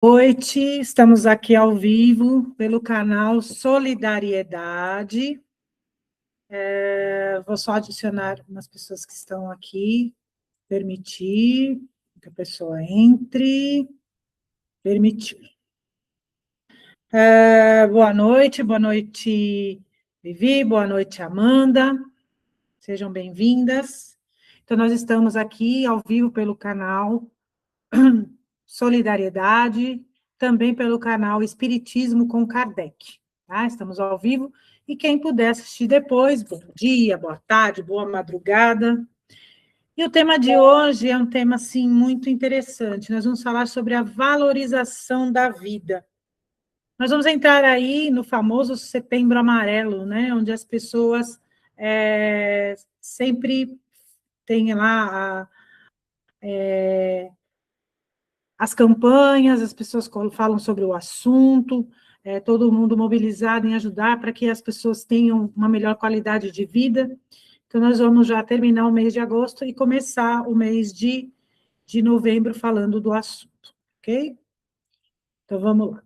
Noite, estamos aqui ao vivo pelo canal Solidariedade. Vou só adicionar umas pessoas que estão aqui, permitir que a pessoa entre, permitir. Boa noite, Vivi, boa noite, Amanda, sejam bem-vindas. Então, nós estamos aqui ao vivo pelo canal Solidariedade, também pelo canal Espiritismo com Kardec. Tá? Estamos ao vivo, e quem puder assistir depois, bom dia, boa tarde, boa madrugada. E o tema de hoje é um tema, assim, muito interessante. Nós vamos falar sobre a valorização da vida. Nós vamos entrar aí no famoso Setembro Amarelo, né? Onde as pessoas sempre têm lá as campanhas, as pessoas falam sobre o assunto, todo mundo mobilizado em ajudar para que as pessoas tenham uma melhor qualidade de vida. Então, nós vamos já terminar o mês de agosto e começar o mês de novembro falando do assunto, ok? Então, vamos lá.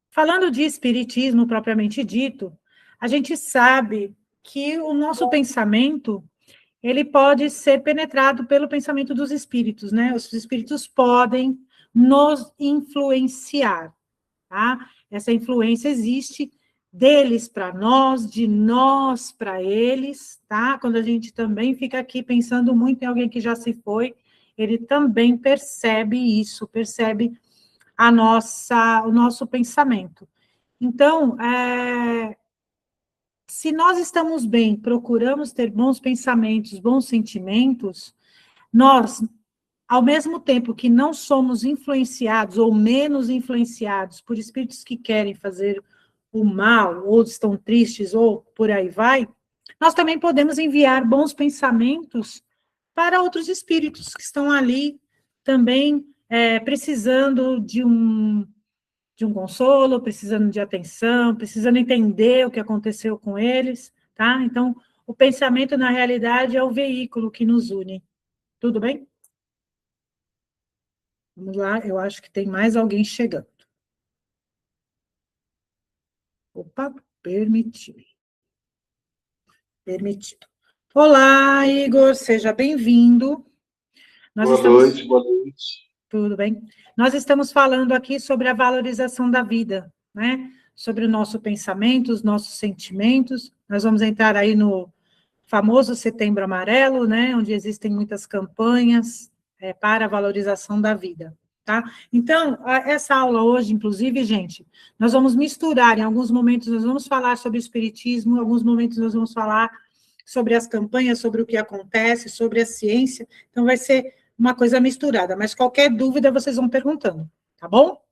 Falando de espiritismo propriamente dito, a gente sabe que o nosso pensamento ele pode ser penetrado pelo pensamento dos espíritos, né? Os espíritos podem nos influenciar, tá? Essa influência existe deles para nós, de nós para eles, tá? Quando a gente também fica aqui pensando muito em alguém que já se foi, ele também percebe isso, percebe o nosso pensamento. Então, se nós estamos bem, procuramos ter bons pensamentos, bons sentimentos, nós, ao mesmo tempo que não somos influenciados ou menos influenciados por espíritos que querem fazer o mal, ou estão tristes, ou por aí vai, nós também podemos enviar bons pensamentos para outros espíritos que estão ali também precisando de um consolo, precisando de atenção, precisando entender o que aconteceu com eles, tá? Então, o pensamento, na realidade, é o veículo que nos une. Tudo bem? Vamos lá, eu acho que tem mais alguém chegando. Opa, permitido. Permitido. Olá, Igor, seja bem-vindo. Boa noite, boa noite. Tudo bem? Nós estamos falando aqui sobre a valorização da vida, né? Sobre o nosso pensamento, os nossos sentimentos. Nós vamos entrar aí no famoso Setembro Amarelo, né? Onde existem muitas campanhas para a valorização da vida, tá? Então, essa aula hoje, inclusive, gente, nós vamos misturar, em alguns momentos nós vamos falar sobre o espiritismo, em alguns momentos nós vamos falar sobre as campanhas, sobre o que acontece, sobre a ciência. Então, vai ser uma coisa misturada, mas qualquer dúvida vocês vão perguntando, tá bom?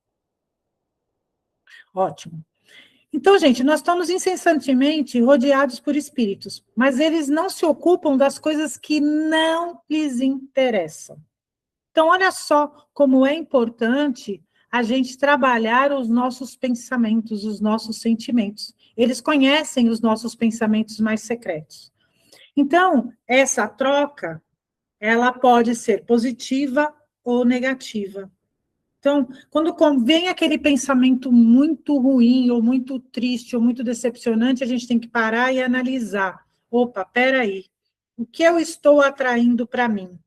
Ótimo. Então, gente, nós estamos incessantemente rodeados por espíritos, mas eles não se ocupam das coisas que não lhes interessam. Então, olha só como é importante a gente trabalhar os nossos pensamentos, os nossos sentimentos. Eles conhecem os nossos pensamentos mais secretos. Então, essa troca, ela pode ser positiva ou negativa. Então, quando vem aquele pensamento muito ruim, ou muito triste, ou muito decepcionante, a gente tem que parar e analisar. Opa, peraí, o que eu estou atraindo para mim?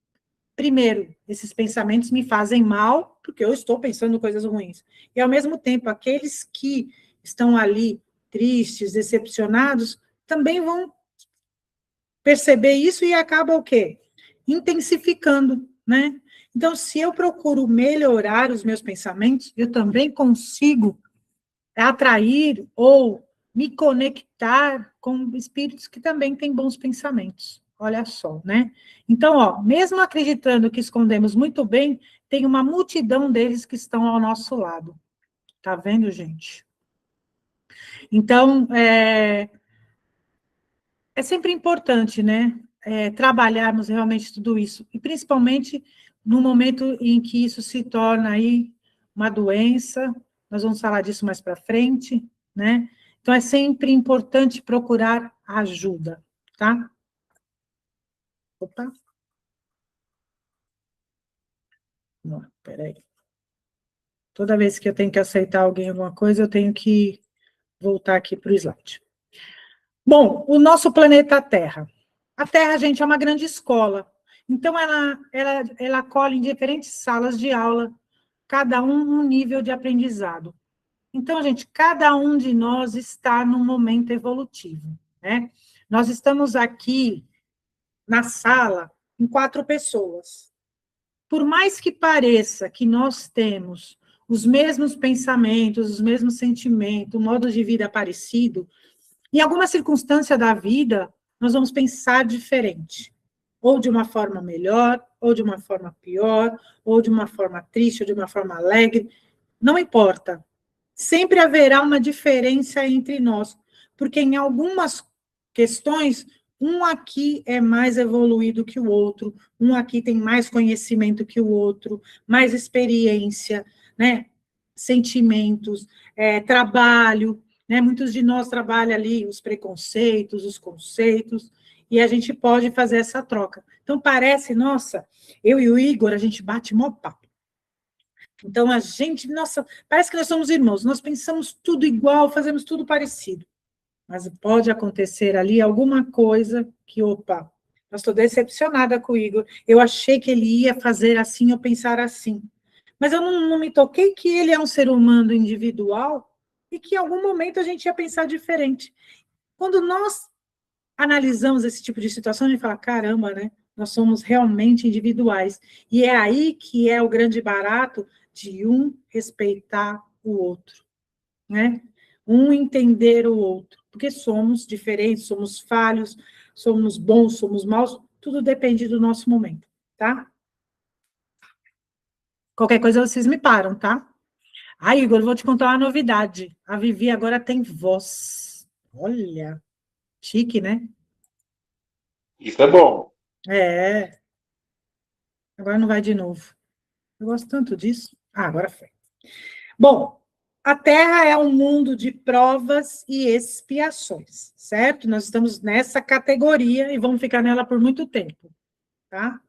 Primeiro, esses pensamentos me fazem mal, porque eu estou pensando coisas ruins. E, ao mesmo tempo, aqueles que estão ali tristes, decepcionados, também vão perceber isso e acaba o quê? Intensificando, né? Então, se eu procuro melhorar os meus pensamentos, eu também consigo atrair ou me conectar com espíritos que também têm bons pensamentos. Olha só, né? Então, ó, mesmo acreditando que escondemos muito bem, tem uma multidão deles que estão ao nosso lado. Tá vendo, gente? Então, é sempre importante, né? Trabalharmos realmente tudo isso, e principalmente no momento em que isso se torna aí uma doença, nós vamos falar disso mais para frente, né? Então, é sempre importante procurar ajuda, tá? Opa. Não, peraí. Toda vez que eu tenho que aceitar alguém alguma coisa, eu tenho que voltar aqui para o slide. Bom, o nosso planeta Terra. A Terra, gente, é uma grande escola. Então, ela acolhe em diferentes salas de aula, cada um nível de aprendizado. Então, gente, cada um de nós está num momento evolutivo, né? Nós estamos aqui na sala em 4 pessoas. Por mais que pareça que nós temos os mesmos pensamentos, os mesmos sentimentos, um modo de vida parecido, em alguma circunstância da vida, nós vamos pensar diferente. Ou de uma forma melhor, ou de uma forma pior, ou de uma forma triste, ou de uma forma alegre. Não importa. Sempre haverá uma diferença entre nós, porque em algumas questões, um aqui é mais evoluído que o outro, um aqui tem mais conhecimento que o outro, mais experiência, né? Sentimentos, trabalho, né? Muitos de nós trabalham ali os preconceitos, os conceitos, e a gente pode fazer essa troca. Então, parece, nossa, eu e o Igor, a gente bate mó papo. Então, a gente, nossa, parece que nós somos irmãos, nós pensamos tudo igual, fazemos tudo parecido. Mas pode acontecer ali alguma coisa que, opa, eu estou decepcionada com o Igor, eu achei que ele ia fazer assim ou pensar assim. Mas eu não me toquei que ele é um ser humano individual e que em algum momento a gente ia pensar diferente. Quando nós analisamos esse tipo de situação, a gente fala, caramba, né? Nós somos realmente individuais. E é aí que é o grande barato de um respeitar o outro, né? Um entender o outro, porque somos diferentes, somos falhos, somos bons, somos maus, tudo depende do nosso momento, tá? Qualquer coisa vocês me param, tá? Ah, Igor, eu vou te contar uma novidade. A Vivi agora tem voz. Olha, chique, né? Isso é bom. É. Agora não vai de novo. Eu gosto tanto disso. Ah, agora foi. Bom, a Terra é um mundo de provas e expiações, certo? Nós estamos nessa categoria e vamos ficar nela por muito tempo, tá?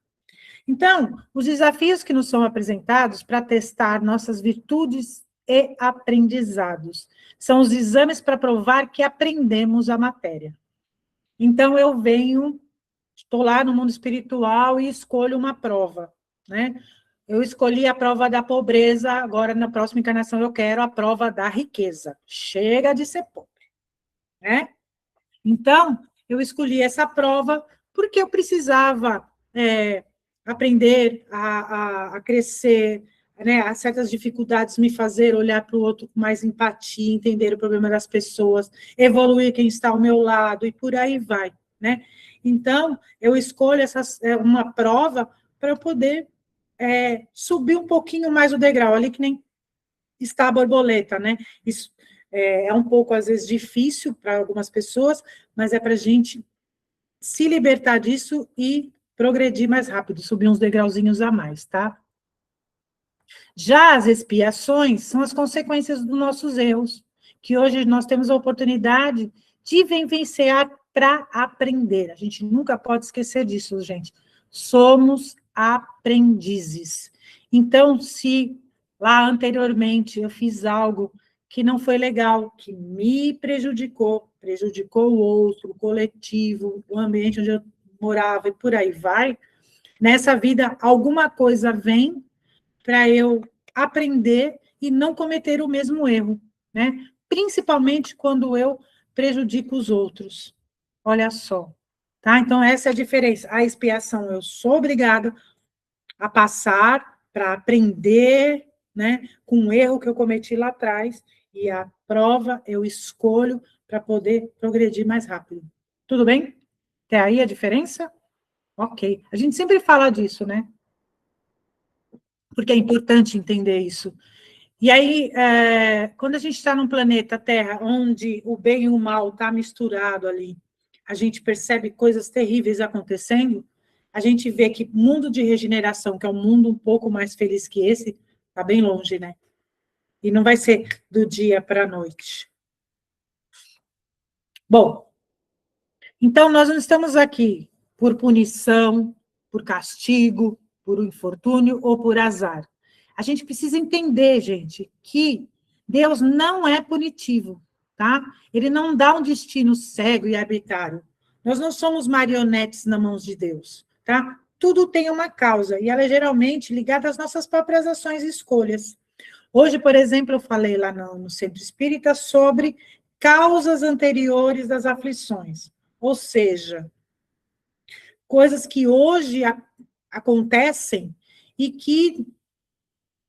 Então, os desafios que nos são apresentados para testar nossas virtudes e aprendizados são os exames para provar que aprendemos a matéria. Então, eu estou lá no mundo espiritual e escolho uma prova, né? Eu escolhi a prova da pobreza, agora na próxima encarnação eu quero a prova da riqueza. Chega de ser pobre, né? Então, eu escolhi essa prova porque eu precisava aprender a crescer, né? A certas dificuldades me fazer olhar para o outro com mais empatia, entender o problema das pessoas, evoluir quem está ao meu lado e por aí vai, né? Então, eu escolho uma prova para eu poder subir um pouquinho mais o degrau, ali que nem está a borboleta, né? Isso é um pouco, às vezes, difícil para algumas pessoas, mas é para a gente se libertar disso e progredir mais rápido, subir uns degrauzinhos a mais, tá? Já as expiações são as consequências dos nossos erros, que hoje nós temos a oportunidade de vivenciar para aprender. A gente nunca pode esquecer disso, gente. Somos aprendizes. Então, se lá anteriormente eu fiz algo que não foi legal, que me prejudicou o outro, o coletivo, o ambiente onde eu morava e por aí vai, nessa vida alguma coisa vem para eu aprender e não cometer o mesmo erro, né? Principalmente quando eu prejudico os outros. Olha só, tá? Então, essa é a diferença. A expiação, eu sou obrigada a passar para aprender, né, com o erro que eu cometi lá atrás, e a prova eu escolho para poder progredir mais rápido. Tudo bem? Até aí a diferença? Ok. A gente sempre fala disso, né? Porque é importante entender isso. E aí, quando a gente está num planeta Terra, onde o bem e o mal está misturado ali, a gente percebe coisas terríveis acontecendo, a gente vê que mundo de regeneração, que é um mundo um pouco mais feliz que esse, está bem longe, né? E não vai ser do dia para a noite. Bom, então nós não estamos aqui por punição, por castigo, por infortúnio ou por azar. A gente precisa entender, gente, que Deus não é punitivo, tá? Ele não dá um destino cego e arbitrário. Nós não somos marionetes na mão de Deus, tá? Tudo tem uma causa, e ela é geralmente ligada às nossas próprias ações e escolhas. Hoje, por exemplo, eu falei lá no Centro Espírita sobre causas anteriores das aflições, ou seja, coisas que hoje acontecem e que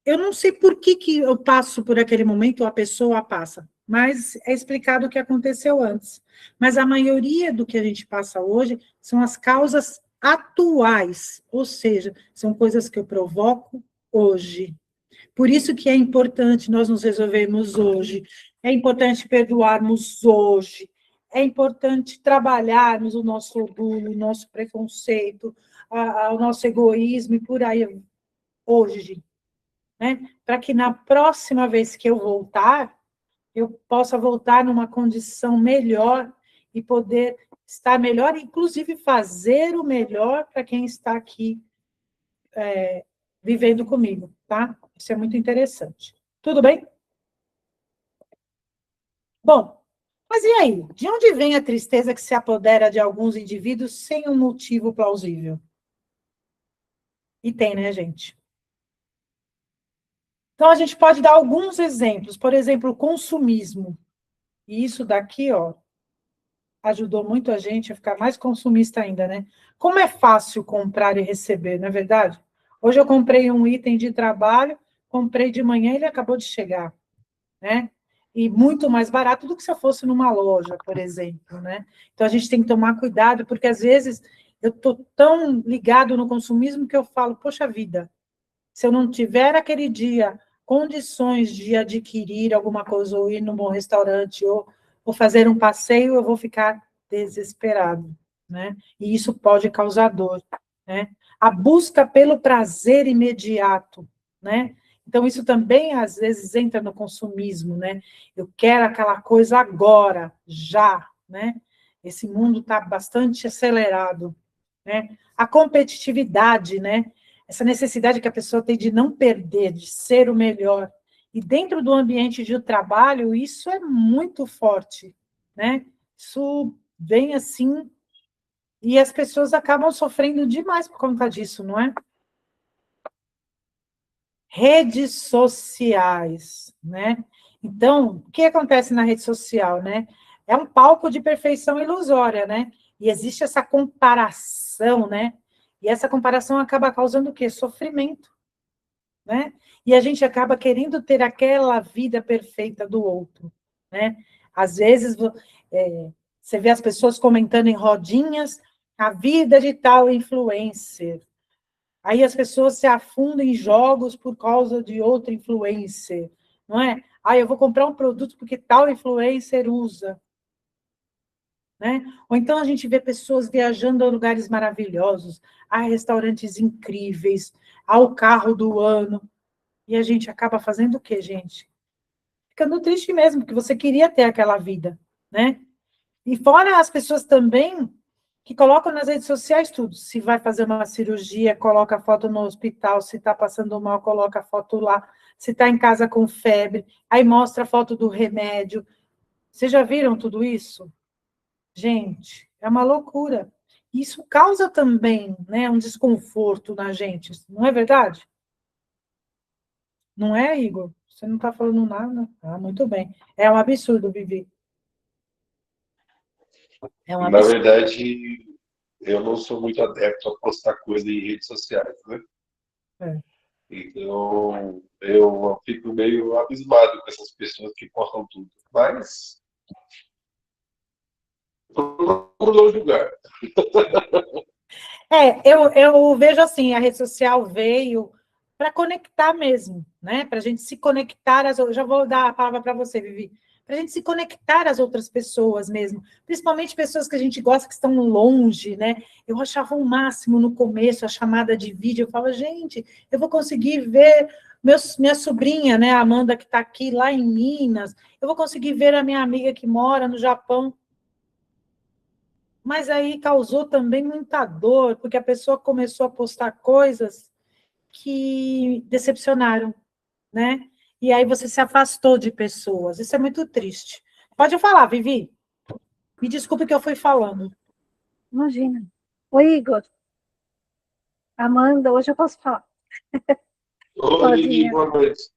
eu não sei por que eu passo por aquele momento, ou a pessoa passa, mas é explicado o que aconteceu antes. Mas a maioria do que a gente passa hoje são as causas atuais, ou seja, são coisas que eu provoco hoje. Por isso que é importante nós nos resolvermos hoje, é importante perdoarmos hoje, é importante trabalharmos o nosso orgulho, o nosso preconceito, o nosso egoísmo e por aí hoje, né? Para que na próxima vez que eu voltar, eu possa voltar numa condição melhor e poder estar melhor, inclusive fazer o melhor para quem está aqui vivendo comigo, tá? Isso é muito interessante. Tudo bem? Bom, mas e aí? De onde vem a tristeza que se apodera de alguns indivíduos sem um motivo plausível? E tem, né, gente? Então, a gente pode dar alguns exemplos. Por exemplo, o consumismo. E isso daqui, ó, ajudou muito a gente a ficar mais consumista ainda, né? Como é fácil comprar e receber, não é verdade? Hoje eu comprei um item de trabalho, comprei de manhã e ele acabou de chegar, né? E muito mais barato do que se eu fosse numa loja, por exemplo, né? Então, a gente tem que tomar cuidado, porque às vezes eu estou tão ligado no consumismo que eu falo, poxa vida, se eu não tiver aquele dia condições de adquirir alguma coisa, ou ir num bom restaurante, ou fazer um passeio, eu vou ficar desesperado, né? E isso pode causar dor, né? A busca pelo prazer imediato, né? Então, isso também, às vezes, entra no consumismo, né? Eu quero aquela coisa agora, já, né? Esse mundo está bastante acelerado, né? A competitividade, né? Essa necessidade que a pessoa tem de não perder, de ser o melhor. E dentro do ambiente de trabalho, isso é muito forte, né? Isso vem assim, e as pessoas acabam sofrendo demais por conta disso, não é? Redes sociais, né? Então, o que acontece na rede social, né? É um palco de perfeição ilusória, né? E existe essa comparação, né? E essa comparação acaba causando o quê? Sofrimento, né? E a gente acaba querendo ter aquela vida perfeita do outro, né? Às vezes, você vê as pessoas comentando em rodinhas a vida de tal influencer. Aí as pessoas se afundam em jogos por causa de outro influencer, não é? Ah, eu vou comprar um produto porque tal influencer usa, né? Ou então a gente vê pessoas viajando a lugares maravilhosos, a restaurantes incríveis, ao carro do ano, e a gente acaba fazendo o quê, gente? Ficando triste mesmo, porque você queria ter aquela vida, né? E fora as pessoas também que colocam nas redes sociais tudo. Se vai fazer uma cirurgia, coloca a foto no hospital. Se está passando mal, coloca a foto lá. Se está em casa com febre, aí mostra a foto do remédio. Vocês já viram tudo isso? Gente, é uma loucura. Isso causa também, né, um desconforto na gente, não é verdade? Não é, Igor? Você não está falando nada? Ah, muito bem. É um absurdo, Vivi. É um Na absurdo. verdade, eu não sou muito adepto a postar coisa em redes sociais, né? É. Então, eu fico meio abismado com essas pessoas que postam tudo. Mas, não vou julgar. Eu vejo assim, a rede social veio para conectar mesmo, né? Para a gente se conectar, eu já vou dar a palavra para você, Vivi, para a gente se conectar às outras pessoas mesmo, principalmente pessoas que a gente gosta que estão longe, né? Eu achava o máximo no começo a chamada de vídeo, eu falava, gente, eu vou conseguir ver minha sobrinha, né, a Amanda, que está aqui lá em Minas, eu vou conseguir ver a minha amiga que mora no Japão. Mas aí causou também muita dor, porque a pessoa começou a postar coisas que decepcionaram, né? E aí você se afastou de pessoas. Isso é muito triste. Pode falar, Vivi. Me desculpe que eu fui falando. Imagina. Oi, Igor. Amanda, hoje eu posso falar. Oi, Vivi, boa noite.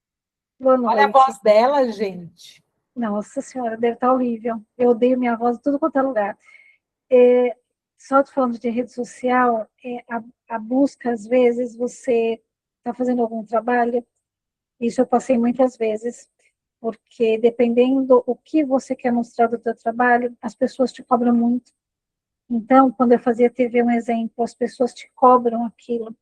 Boa Olha a noite. voz dela, gente. Nossa Senhora, deve estar horrível. Eu odeio minha voz em tudo quanto é lugar. Só te falando de rede social, a busca, às vezes, você está fazendo algum trabalho, isso eu passei muitas vezes, porque dependendo o que você quer mostrar do teu trabalho, as pessoas te cobram muito. Então, quando eu fazia TV, um exemplo, as pessoas te cobram aquilo.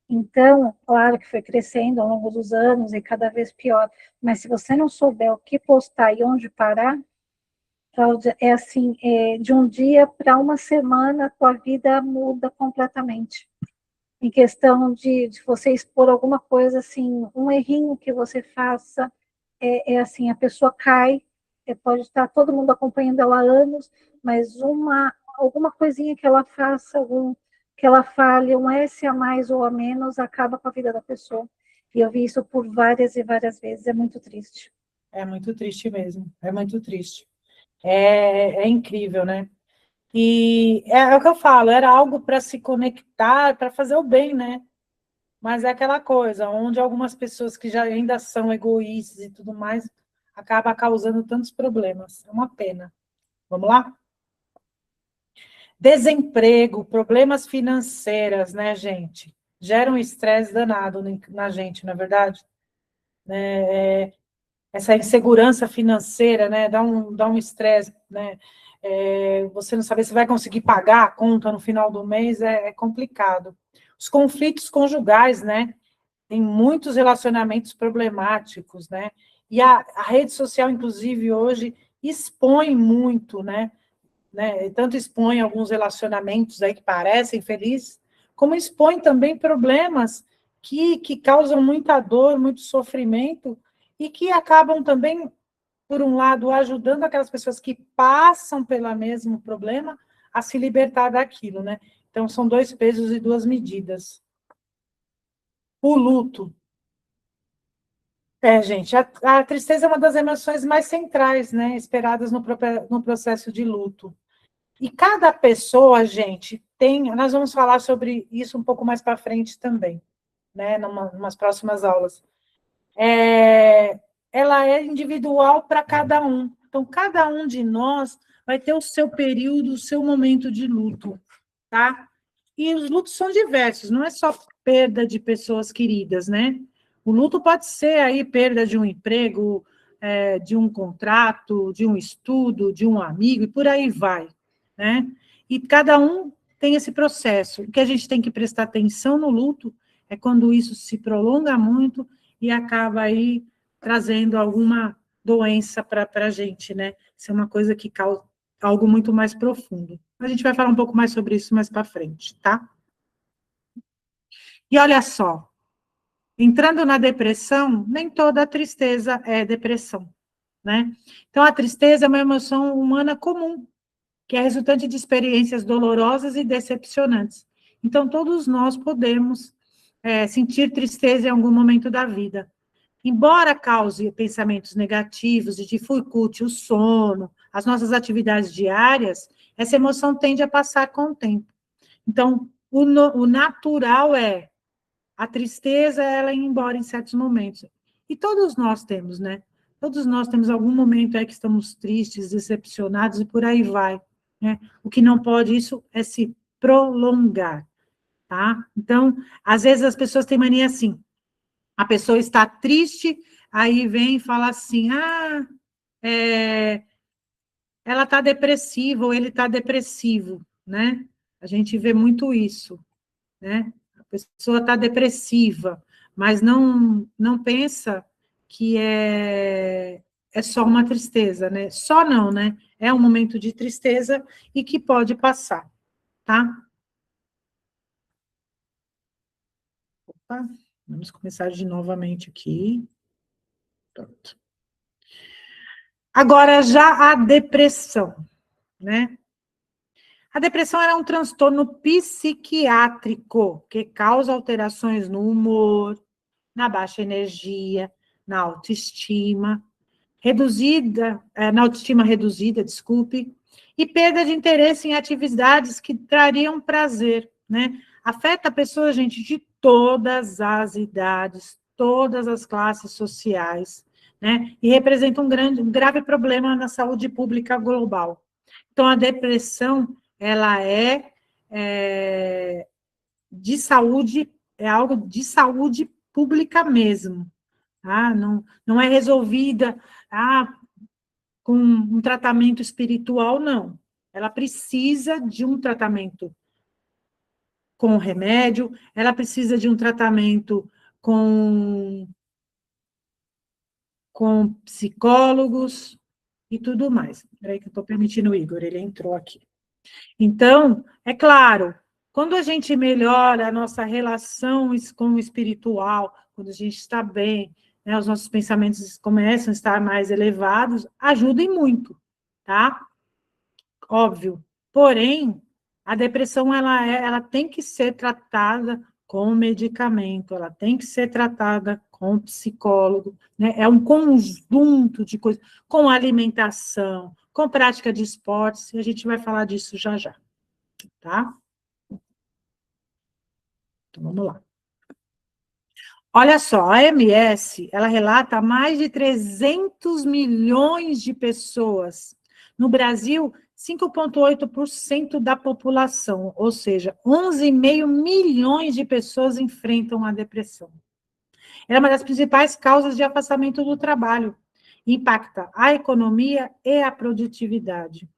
Então, claro que foi crescendo ao longo dos anos e cada vez pior, mas se você não souber o que postar e onde parar, Cláudia, é assim, de um dia para uma semana a tua vida muda completamente. Em questão de você expor alguma coisa, assim, um errinho que você faça, assim, a pessoa cai, pode estar todo mundo acompanhando ela há anos, mas alguma coisinha que ela faça, que ela fale, um S a mais ou a menos, acaba com a vida da pessoa. E eu vi isso por várias e várias vezes, é muito triste. É muito triste mesmo, é muito triste. É incrível, né? E é o que eu falo, era algo para se conectar, para fazer o bem, né? Mas é aquela coisa, onde algumas pessoas que já ainda são egoístas e tudo mais, acaba causando tantos problemas. É uma pena. Vamos lá? Desemprego, problemas financeiros, né, gente? Geram um estresse danado na gente, não é verdade? Essa insegurança financeira, né, dá um estresse, né? Você não saber se vai conseguir pagar a conta no final do mês é complicado. Os conflitos conjugais, né? Tem muitos relacionamentos problemáticos, né? E a rede social, inclusive, hoje expõe muito, né? Tanto expõe alguns relacionamentos aí que parecem felizes, como expõe também problemas que causam muita dor, muito sofrimento, e que acabam também, por um lado, ajudando aquelas pessoas que passam pelo mesmo problema a se libertar daquilo, né? Então, são dois pesos e duas medidas. O luto. Gente, a tristeza é uma das emoções mais centrais, né? Esperadas no processo de luto. E cada pessoa, gente, nós vamos falar sobre isso um pouco mais para frente também, né? Numas próximas aulas. Ela é individual para cada um. Então, cada um de nós vai ter o seu período, o seu momento de luto, tá? E os lutos são diversos, não é só perda de pessoas queridas, né? O luto pode ser aí perda de um emprego, de um contrato, de um estudo, de um amigo, e por aí vai, né? E cada um tem esse processo. O que a gente tem que prestar atenção no luto é quando isso se prolonga muito e acaba aí trazendo alguma doença para a gente, né? Isso é uma coisa que causa algo muito mais profundo. A gente vai falar um pouco mais sobre isso mais para frente, tá? E olha só, entrando na depressão, nem toda tristeza é depressão, né? Então, a tristeza é uma emoção humana comum, que é resultante de experiências dolorosas e decepcionantes. Então, todos nós podemos sentir tristeza em algum momento da vida. Embora cause pensamentos negativos e dificulte o sono, as nossas atividades diárias, essa emoção tende a passar com o tempo. Então, o natural é a tristeza, ela ir embora em certos momentos. E todos nós temos, né? Todos nós temos algum momento aí que estamos tristes, decepcionados e por aí vai, né? O que não pode isso é se prolongar, tá? Então, às vezes as pessoas têm mania assim, a pessoa está triste, aí vem e fala assim, ela está depressiva ou ele está depressivo, né? A gente vê muito isso, né? A pessoa está depressiva, mas não pensa que é só uma tristeza, né? Só não, né? É um momento de tristeza e que pode passar, tá? Opa, vamos começar de novamente aqui. Pronto. Agora, já a depressão, né? A depressão é um transtorno psiquiátrico que causa alterações no humor, na baixa energia, na autoestima, na autoestima reduzida, desculpe, e perda de interesse em atividades que trariam prazer, né? Afeta pessoas, gente, de todas as idades, todas as classes sociais, né? E representa um grave problema na saúde pública global. Então, a depressão, ela é de saúde, é algo de saúde pública mesmo, tá? Não é resolvida com um tratamento espiritual, não. Ela precisa de um tratamento com remédio, ela precisa de um tratamento com psicólogos e tudo mais. Espera aí que eu estou permitindo o Igor, ele entrou aqui. Então, é claro, quando a gente melhora a nossa relação com o espiritual, quando a gente está bem, né, os nossos pensamentos começam a estar mais elevados, ajuda e muito, tá? Óbvio. Porém, a depressão, ela tem que ser tratada com medicamento, ela tem que ser tratada com psicólogo, né? É um conjunto de coisas, com alimentação, com prática de esportes, e a gente vai falar disso já já, tá? Então, vamos lá. Olha só, a OMS, ela relata mais de 300 milhões de pessoas. No Brasil, 5,8% da população, ou seja, 11,5 milhões de pessoas enfrentam a depressão. Ela é uma das principais causas de afastamento do trabalho. Impacta a economia e a produtividade.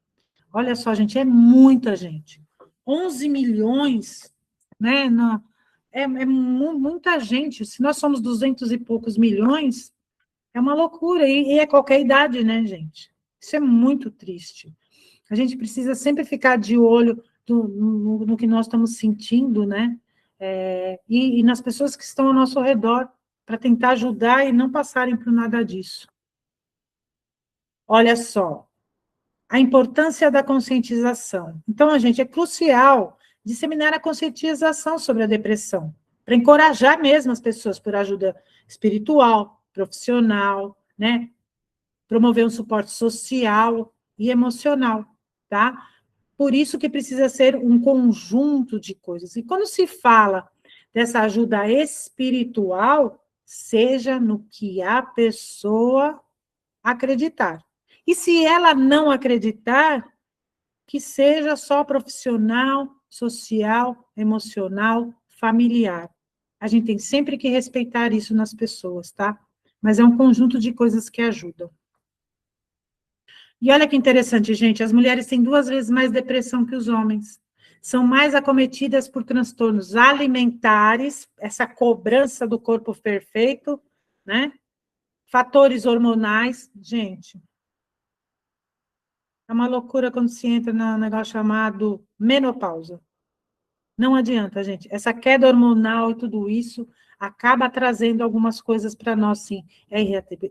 Olha só, gente, é muita gente. 11 milhões, né? Muita gente. Se nós somos 200 e poucos milhões, é uma loucura. E é qualquer idade, né, gente? Isso é muito triste. A gente precisa sempre ficar de olho no que nós estamos sentindo, né? E nas pessoas que estão ao nosso redor, para tentar ajudar e não passarem por nada disso. Olha só, a importância da conscientização. Então, gente, é crucial disseminar a conscientização sobre a depressão, para encorajar mesmo as pessoas por ajuda espiritual, profissional, né? Promover um suporte social e emocional, tá? Por isso que precisa ser um conjunto de coisas. E quando se fala dessa ajuda espiritual, seja no que a pessoa acreditar. E se ela não acreditar, que seja só profissional, social, emocional, familiar. A gente tem sempre que respeitar isso nas pessoas, tá? Mas é um conjunto de coisas que ajudam. E olha que interessante, gente, as mulheres têm 2 vezes mais depressão que os homens. São mais acometidas por transtornos alimentares, essa cobrança do corpo perfeito, né? Fatores hormonais, gente. É uma loucura quando se entra num negócio chamado menopausa. Não adianta, gente. Essa queda hormonal e tudo isso acaba trazendo algumas coisas para nós, sim. É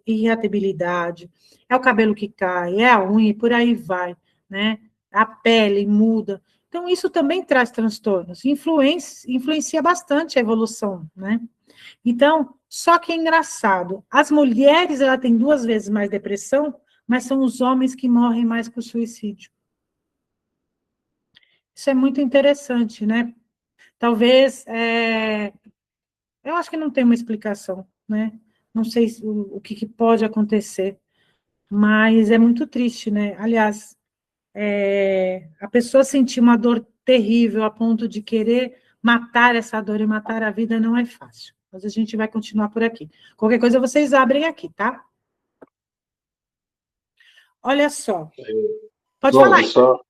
irritabilidade, é o cabelo que cai, é a unha, e por aí vai, né? A pele muda. Então, isso também traz transtornos. Influencia bastante a evolução, né? Então, só que é engraçado. As mulheres, ela têm 2 vezes mais depressão, mas são os homens que morrem mais por suicídio. Isso é muito interessante, né? Talvez, eu acho que não tem uma explicação, né? Não sei o que pode acontecer, mas é muito triste, né? Aliás, a pessoa sentir uma dor terrível a ponto de querer matar essa dor e matar a vida não é fácil. Mas a gente vai continuar por aqui. Qualquer coisa vocês abrem aqui, tá? Olha só. Pode Bom, falar. só,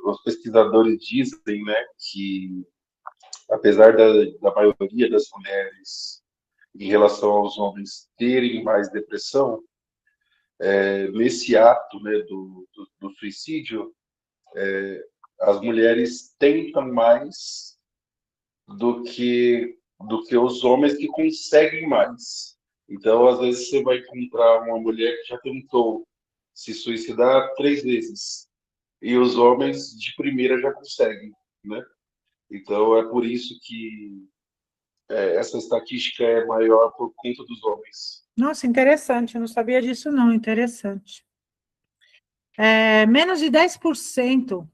os pesquisadores dizem, né, que apesar da maioria das mulheres em relação aos homens terem mais depressão, nesse ato, né, do suicídio, as mulheres tentam mais do que os homens que conseguem mais. Então, às vezes, você vai encontrar uma mulher que já tentou se suicidar 3 vezes. E os homens de primeira já conseguem, né? Então é por isso que essa estatística é maior por conta dos homens. Nossa, interessante, eu não sabia disso não, interessante. Menos de 10%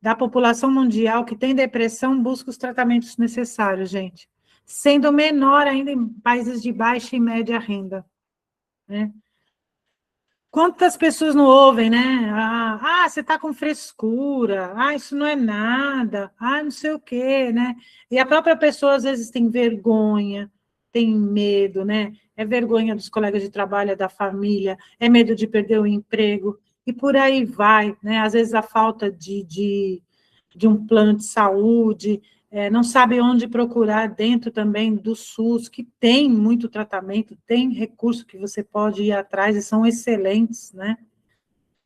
da população mundial que tem depressão busca os tratamentos necessários, gente. Sendo menor ainda em países de baixa e média renda, né? Quantas pessoas não ouvem, né? Você está com frescura, isso não é nada, não sei o quê, né? E a própria pessoa, às vezes, tem vergonha, tem medo, né? É vergonha dos colegas de trabalho, da família, é medo de perder o emprego, e por aí vai, né? Às vezes, a falta de um plano de saúde, não sabe onde procurar dentro também do SUS, que tem muito tratamento, tem recurso que você pode ir atrás e são excelentes, né?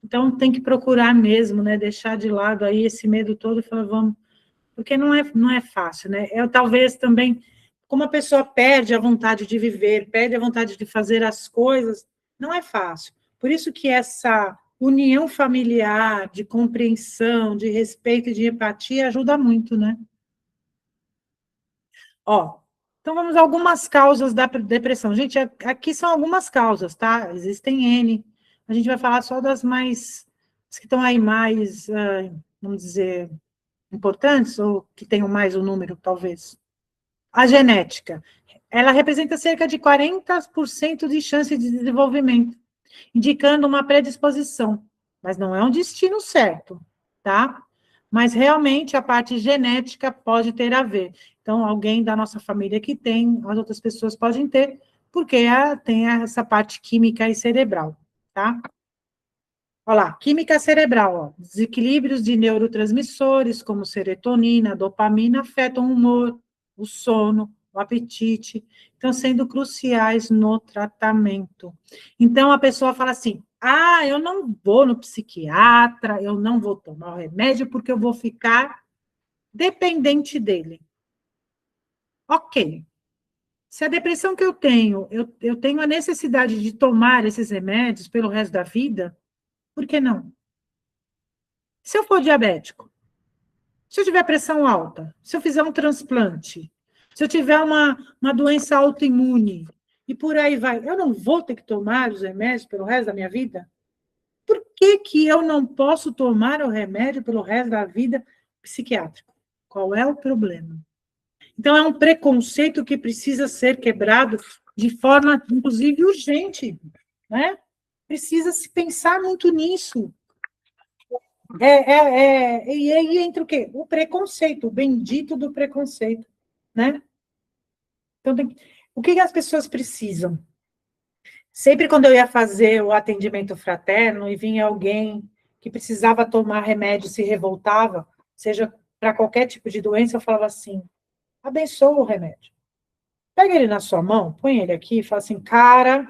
Então, tem que procurar mesmo, né? Deixar de lado aí esse medo todo e falar, vamos, porque não é fácil, né? Talvez também, como a pessoa perde a vontade de viver, perde a vontade de fazer as coisas, não é fácil. Por isso que essa união familiar, de compreensão, de respeito e de empatia ajuda muito, né? Ó, então vamos a algumas causas da depressão. Gente, aqui são algumas causas, tá? Existem N. A gente vai falar só das mais, as que estão aí mais, vamos dizer, importantes, ou que tenham mais o número, talvez. A genética. Ela representa cerca de 40% de chance de desenvolvimento, indicando uma predisposição, mas não é um destino certo, tá? Mas realmente a parte genética pode ter a ver. Então, alguém da nossa família que tem, as outras pessoas podem ter, porque tem essa parte química e cerebral, tá? Olha lá, química cerebral, ó, desequilíbrios de neurotransmissores, como serotonina, dopamina, afetam o humor, o sono, o apetite, então sendo cruciais no tratamento. Então, a pessoa fala assim, eu não vou no psiquiatra, eu não vou tomar o remédio, porque eu vou ficar dependente dele. Ok. Se a depressão que eu tenho a necessidade de tomar esses remédios pelo resto da vida, por que não? Se eu for diabético, se eu tiver pressão alta, se eu fizer um transplante, se eu tiver uma doença autoimune, e por aí vai, eu não vou ter que tomar os remédios pelo resto da minha vida? Por que eu não posso tomar o remédio pelo resto da vida psiquiátrico? Qual é o problema? Então, é um preconceito que precisa ser quebrado de forma, inclusive, urgente, né? Precisa se pensar muito nisso. E aí entra o quê? O preconceito, o bendito do preconceito, né? Então, o que as pessoas precisam? Sempre quando eu ia fazer o atendimento fraterno e vinha alguém que precisava tomar remédio, se revoltava, seja para qualquer tipo de doença, eu falava assim, abençoa o remédio. Pega ele na sua mão, põe ele aqui e fala assim, cara,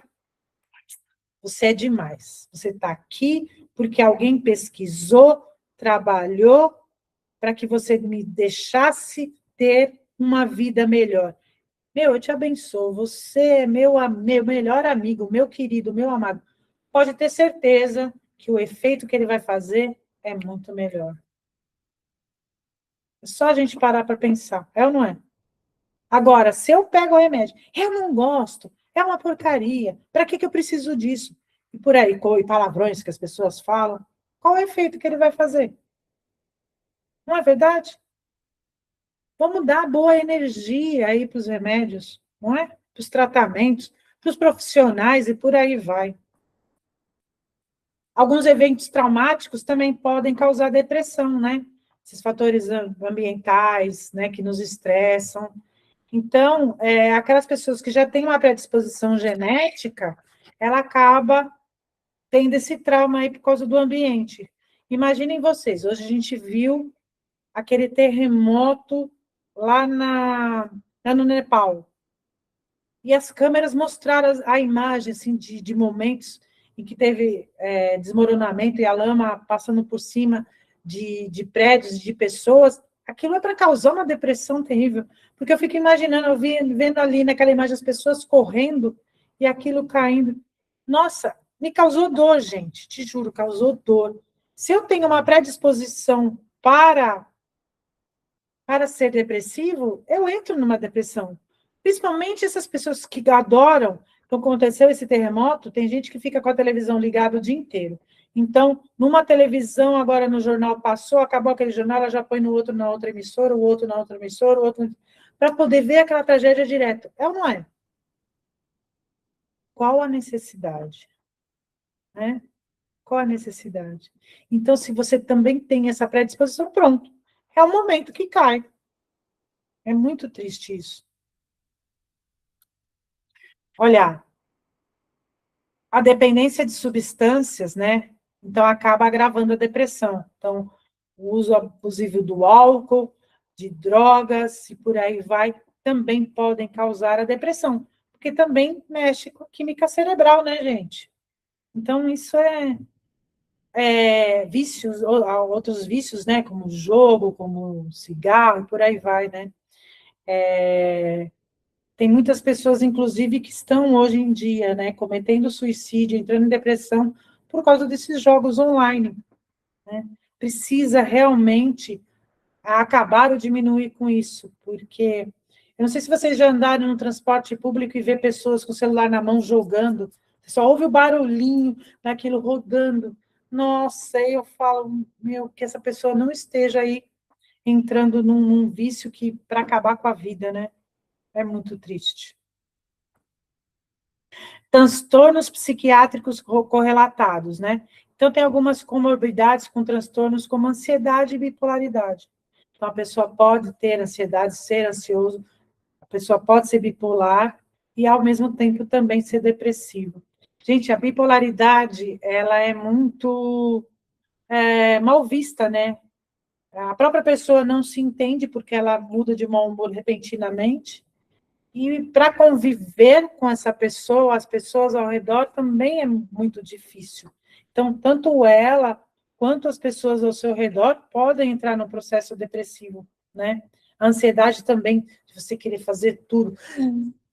você é demais. Você está aqui porque alguém pesquisou, trabalhou para que você me deixasse ter uma vida melhor. Eu te abençoo, você é meu melhor amigo, meu querido, meu amado. Pode ter certeza que o efeito que ele vai fazer é muito melhor. É só a gente parar para pensar, é ou não é? Agora, se eu pego o remédio, eu não gosto, é uma porcaria, para que eu preciso disso? E por aí, e palavrões que as pessoas falam, qual é o efeito que ele vai fazer? Não é verdade? Vamos dar boa energia aí para os remédios, não é? Para os tratamentos, para os profissionais e por aí vai. Alguns eventos traumáticos também podem causar depressão, né? Esses fatores ambientais, né, que nos estressam. Então, aquelas pessoas que já têm uma predisposição genética, ela acaba tendo esse trauma aí por causa do ambiente. Imaginem vocês, hoje a gente viu aquele terremoto lá no Nepal. E as câmeras mostraram a imagem assim, de momentos em que teve desmoronamento e a lama passando por cima de prédios, de pessoas. Aquilo é para causar uma depressão terrível. Porque eu fico imaginando, vendo ali naquela imagem as pessoas correndo e aquilo caindo. Nossa, me causou dor, gente, te juro, causou dor. Se eu tenho uma predisposição para ser depressivo, eu entro numa depressão. Principalmente essas pessoas que adoram. Então, aconteceu esse terremoto, tem gente que fica com a televisão ligada o dia inteiro. Então, numa televisão, agora no jornal passou, acabou aquele jornal, ela já põe no outro, na outra emissora, o outro na outra emissora, o outro... para poder ver aquela tragédia direto. É ou não é? Qual a necessidade? Né? Qual a necessidade? Então, se você também tem essa predisposição, pronto. É o momento que cai. É muito triste isso. Olha, a dependência de substâncias, né? Então, acaba agravando a depressão. Então, o uso abusivo do álcool, de drogas e por aí vai, também podem causar a depressão, porque também mexe com a química cerebral, né, gente? Então, isso vícios, outros vícios, né, como jogo, como cigarro, e por aí vai, né? Tem muitas pessoas, inclusive, que estão hoje em dia, né, cometendo suicídio, entrando em depressão, por causa desses jogos online, né? Precisa realmente acabar ou diminuir com isso, porque eu não sei se vocês já andaram no transporte público e vê pessoas com o celular na mão jogando, só ouve o barulhinho daquilo rodando. Nossa, eu falo, meu, que essa pessoa não esteja aí entrando num vício que para acabar com a vida, né? É muito triste. Transtornos psiquiátricos correlatados, né? Então, tem algumas comorbidades com transtornos como ansiedade e bipolaridade. Então, a pessoa pode ter ansiedade, ser ansioso, a pessoa pode ser bipolar e, ao mesmo tempo, também ser depressivo. Gente, a bipolaridade, ela é muito mal vista, né? A própria pessoa não se entende porque ela muda de mau humor repentinamente, e para conviver com essa pessoa, as pessoas ao redor também é muito difícil. Então, tanto ela quanto as pessoas ao seu redor podem entrar no processo depressivo, né? A ansiedade também, de você querer fazer tudo,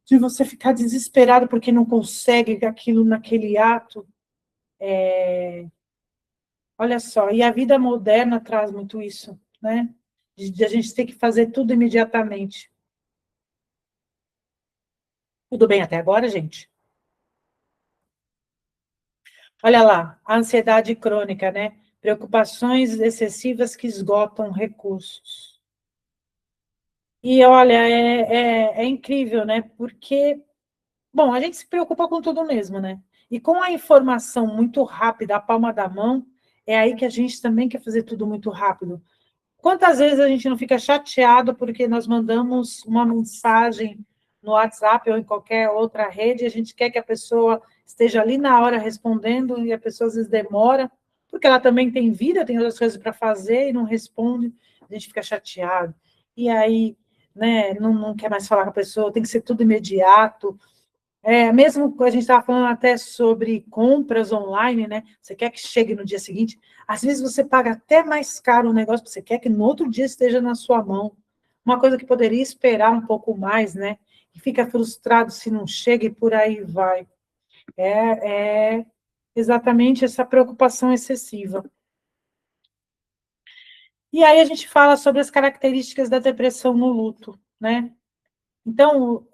de você ficar desesperado porque não consegue aquilo naquele ato. Olha só, e a vida moderna traz muito isso, né? De a gente ter que fazer tudo imediatamente. Tudo bem até agora, gente? Olha lá, a ansiedade crônica, né? Preocupações excessivas que esgotam recursos. E olha, é incrível, né? Porque, bom, a gente se preocupa com tudo mesmo, né? E com a informação muito rápida, à palma da mão, é aí que a gente também quer fazer tudo muito rápido. Quantas vezes a gente não fica chateado porque nós mandamos uma mensagem no WhatsApp ou em qualquer outra rede, e a gente quer que a pessoa esteja ali na hora respondendo, e a pessoa às vezes demora, porque ela também tem vida, tem outras coisas para fazer e não responde, a gente fica chateado. E aí, né, não quer mais falar com a pessoa, tem que ser tudo imediato. Mesmo que a gente estava falando até sobre compras online, né? Você quer que chegue no dia seguinte, às vezes você paga até mais caro um negócio, você quer que no outro dia esteja na sua mão. Uma coisa que poderia esperar um pouco mais, né? E fica frustrado se não chega e por aí vai. É exatamente essa preocupação excessiva. E aí a gente fala sobre as características da depressão no luto, né? Então,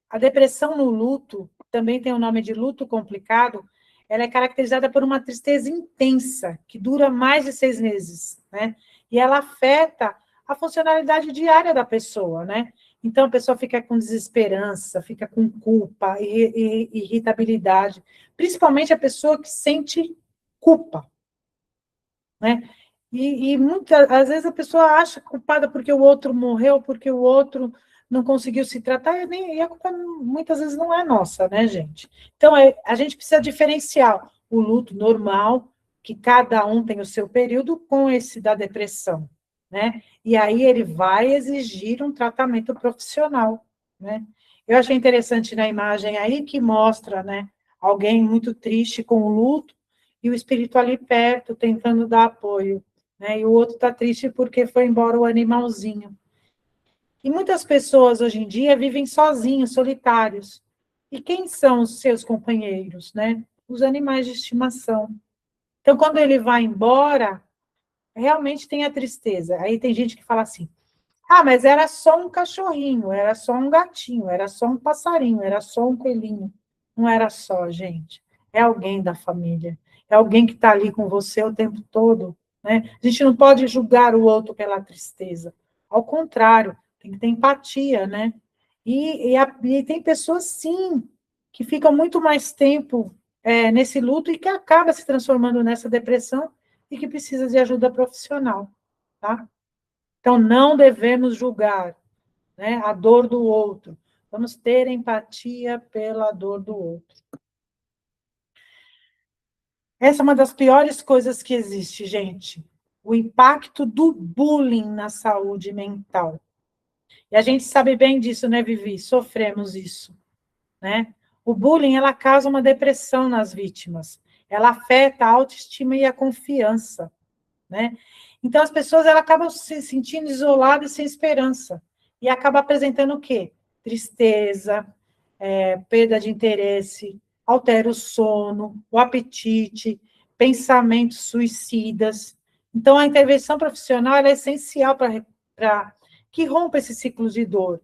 a depressão no luto, também tem o nome de luto complicado, ela é caracterizada por uma tristeza intensa, que dura mais de 6 meses, né? E ela afeta a funcionalidade diária da pessoa, né? Então, a pessoa fica com desesperança, fica com culpa, irritabilidade, principalmente a pessoa que sente culpa, né? E muitas, às vezes a pessoa acha culpada porque o outro morreu, porque o outro não conseguiu se tratar, e a culpa muitas vezes não é nossa, né, gente? Então, a gente precisa diferenciar o luto normal, que cada um tem o seu período, com esse da depressão, né? E aí ele vai exigir um tratamento profissional, né? Eu achei interessante na imagem aí que mostra, né, alguém muito triste com o luto, e o espírito ali perto, tentando dar apoio, né? E o outro está triste porque foi embora o animalzinho. E muitas pessoas hoje em dia vivem sozinhos, solitários. E quem são os seus companheiros, né? Os animais de estimação. Então, quando ele vai embora, realmente tem a tristeza. Aí tem gente que fala assim, ah, mas era só um cachorrinho, era só um gatinho, era só um passarinho, era só um coelhinho. Não era só, gente. É alguém da família. É alguém que está ali com você o tempo todo. Né? A gente não pode julgar o outro pela tristeza. Ao contrário, tem que ter empatia, né? E tem pessoas, sim, que ficam muito mais tempo nesse luto e que acaba se transformando nessa depressão e que precisa de ajuda profissional, tá? Então, não devemos julgar, né, a dor do outro. Vamos ter empatia pela dor do outro. Essa é uma das piores coisas que existe, gente. O impacto do bullying na saúde mental. E a gente sabe bem disso, né, Vivi? Sofremos isso, né? O bullying, ela causa uma depressão nas vítimas. Ela afeta a autoestima e a confiança, né? Então, as pessoas elas acabam se sentindo isoladas e sem esperança. E acaba apresentando o quê? Tristeza, perda de interesse, altera o sono, o apetite, pensamentos suicidas. Então, a intervenção profissional é essencial para que rompa esse ciclo de dor.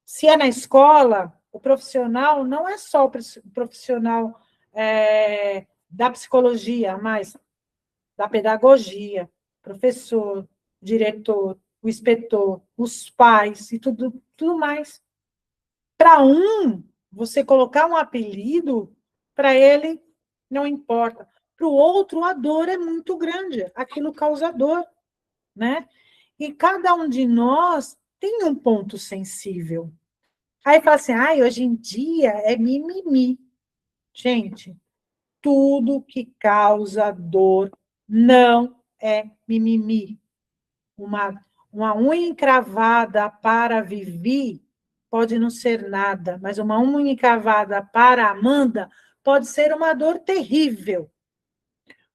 Se é na escola, o profissional não é só o profissional da psicologia, mas da pedagogia, professor, diretor, o inspetor, os pais e tudo mais. Para um, você colocar um apelido, para ele não importa. Para o outro, a dor é muito grande, aquilo causa dor, né? E cada um de nós tem um ponto sensível. Aí fala assim, hoje em dia é mimimi. Gente, tudo que causa dor não é mimimi. Uma unha encravada para Vivi pode não ser nada, mas uma unha encravada para Amanda pode ser uma dor terrível.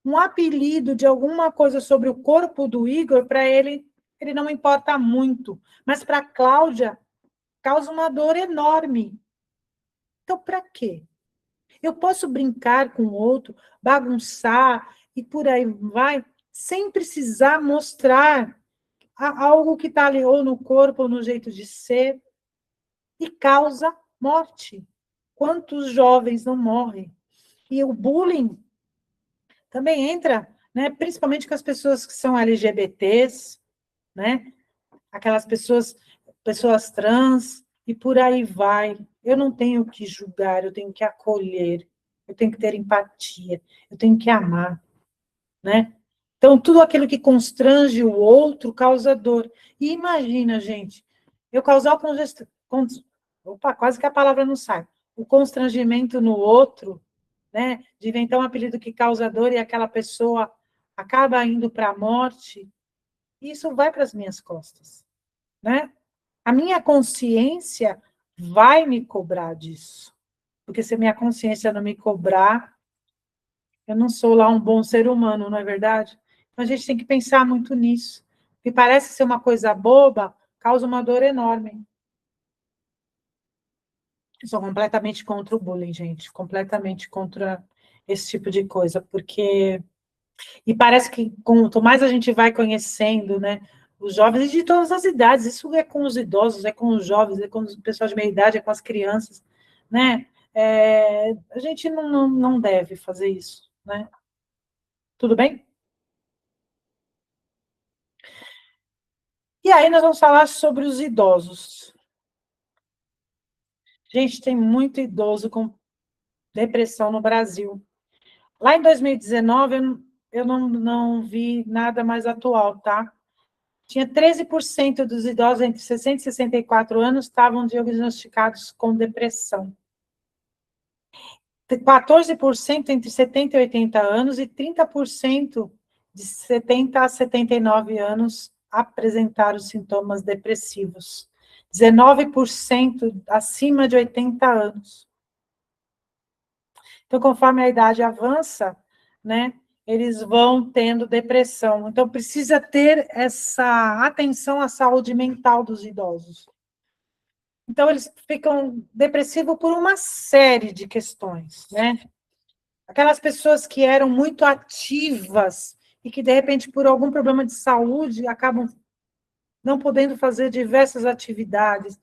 Um apelido de alguma coisa sobre o corpo do Igor, para ele não importa muito, mas para Cláudia causa uma dor enorme. Então, para quê? Eu posso brincar com o outro, bagunçar e por aí vai, sem precisar mostrar algo que está ali ou no corpo ou no jeito de ser e causa morte. Quantos jovens não morrem? E o bullying também entra, né, principalmente com as pessoas que são LGBTs, né? Aquelas pessoas trans e por aí vai. Eu não tenho que julgar, eu tenho que acolher, eu tenho que ter empatia, eu tenho que amar, né? Então, tudo aquilo que constrange o outro causa dor. E imagina, gente, eu causar opa, quase que a palavra não sai. O constrangimento no outro, né? De inventar um apelido que causa dor e aquela pessoa acaba indo para a morte, isso vai para as minhas costas, né? A minha consciência vai me cobrar disso. Porque se a minha consciência não me cobrar, eu não sou lá um bom ser humano, não é verdade? Então, a gente tem que pensar muito nisso. Que parece ser uma coisa boba, causa uma dor enorme. Eu sou completamente contra o bullying, gente. Completamente contra esse tipo de coisa. Porque... E parece que quanto mais a gente vai conhecendo, né, os jovens de todas as idades, isso é com os idosos, é com os jovens, é com os pessoal de meia idade, é com as crianças, né? A gente não deve fazer isso, né? Tudo bem? E aí nós vamos falar sobre os idosos. Gente, tem muito idoso com depressão no Brasil. Lá em 2019, eu não vi nada mais atual, tá? Tinha 13% dos idosos entre 60 e 64 anos estavam diagnosticados com depressão. 14% entre 70 e 80 anos e 30% de 70 a 79 anos apresentaram sintomas depressivos. 19% acima de 80 anos. Então, conforme a idade avança, né, eles vão tendo depressão. Então, precisa ter essa atenção à saúde mental dos idosos. Então, eles ficam depressivos por uma série de questões, né? Aquelas pessoas que eram muito ativas e que, de repente, por algum problema de saúde, acabam não podendo fazer diversas atividades.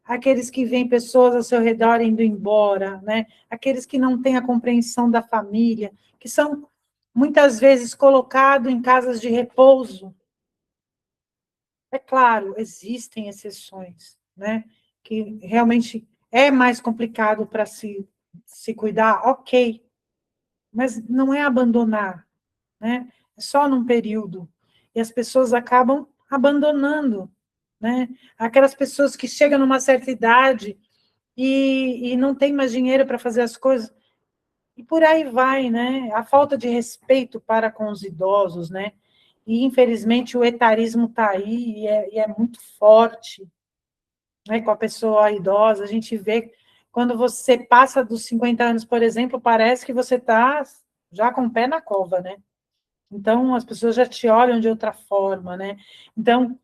Aqueles que veem pessoas ao seu redor indo embora, né? Aqueles que não têm a compreensão da família, que são, muitas vezes, colocados em casas de repouso. É claro, existem exceções, né? Que realmente é mais complicado para se cuidar, ok, mas não é abandonar, né? É só num período. E as pessoas acabam abandonando, né? Aquelas pessoas que chegam numa certa idade e não tem mais dinheiro para fazer as coisas, e por aí vai, né? A falta de respeito para com os idosos, né? E, infelizmente, o etarismo está aí e é muito forte, né? Com a pessoa idosa. A gente vê, quando você passa dos 50 anos, por exemplo, parece que você está já com o pé na cova, né? Então, as pessoas já te olham de outra forma, né? Então,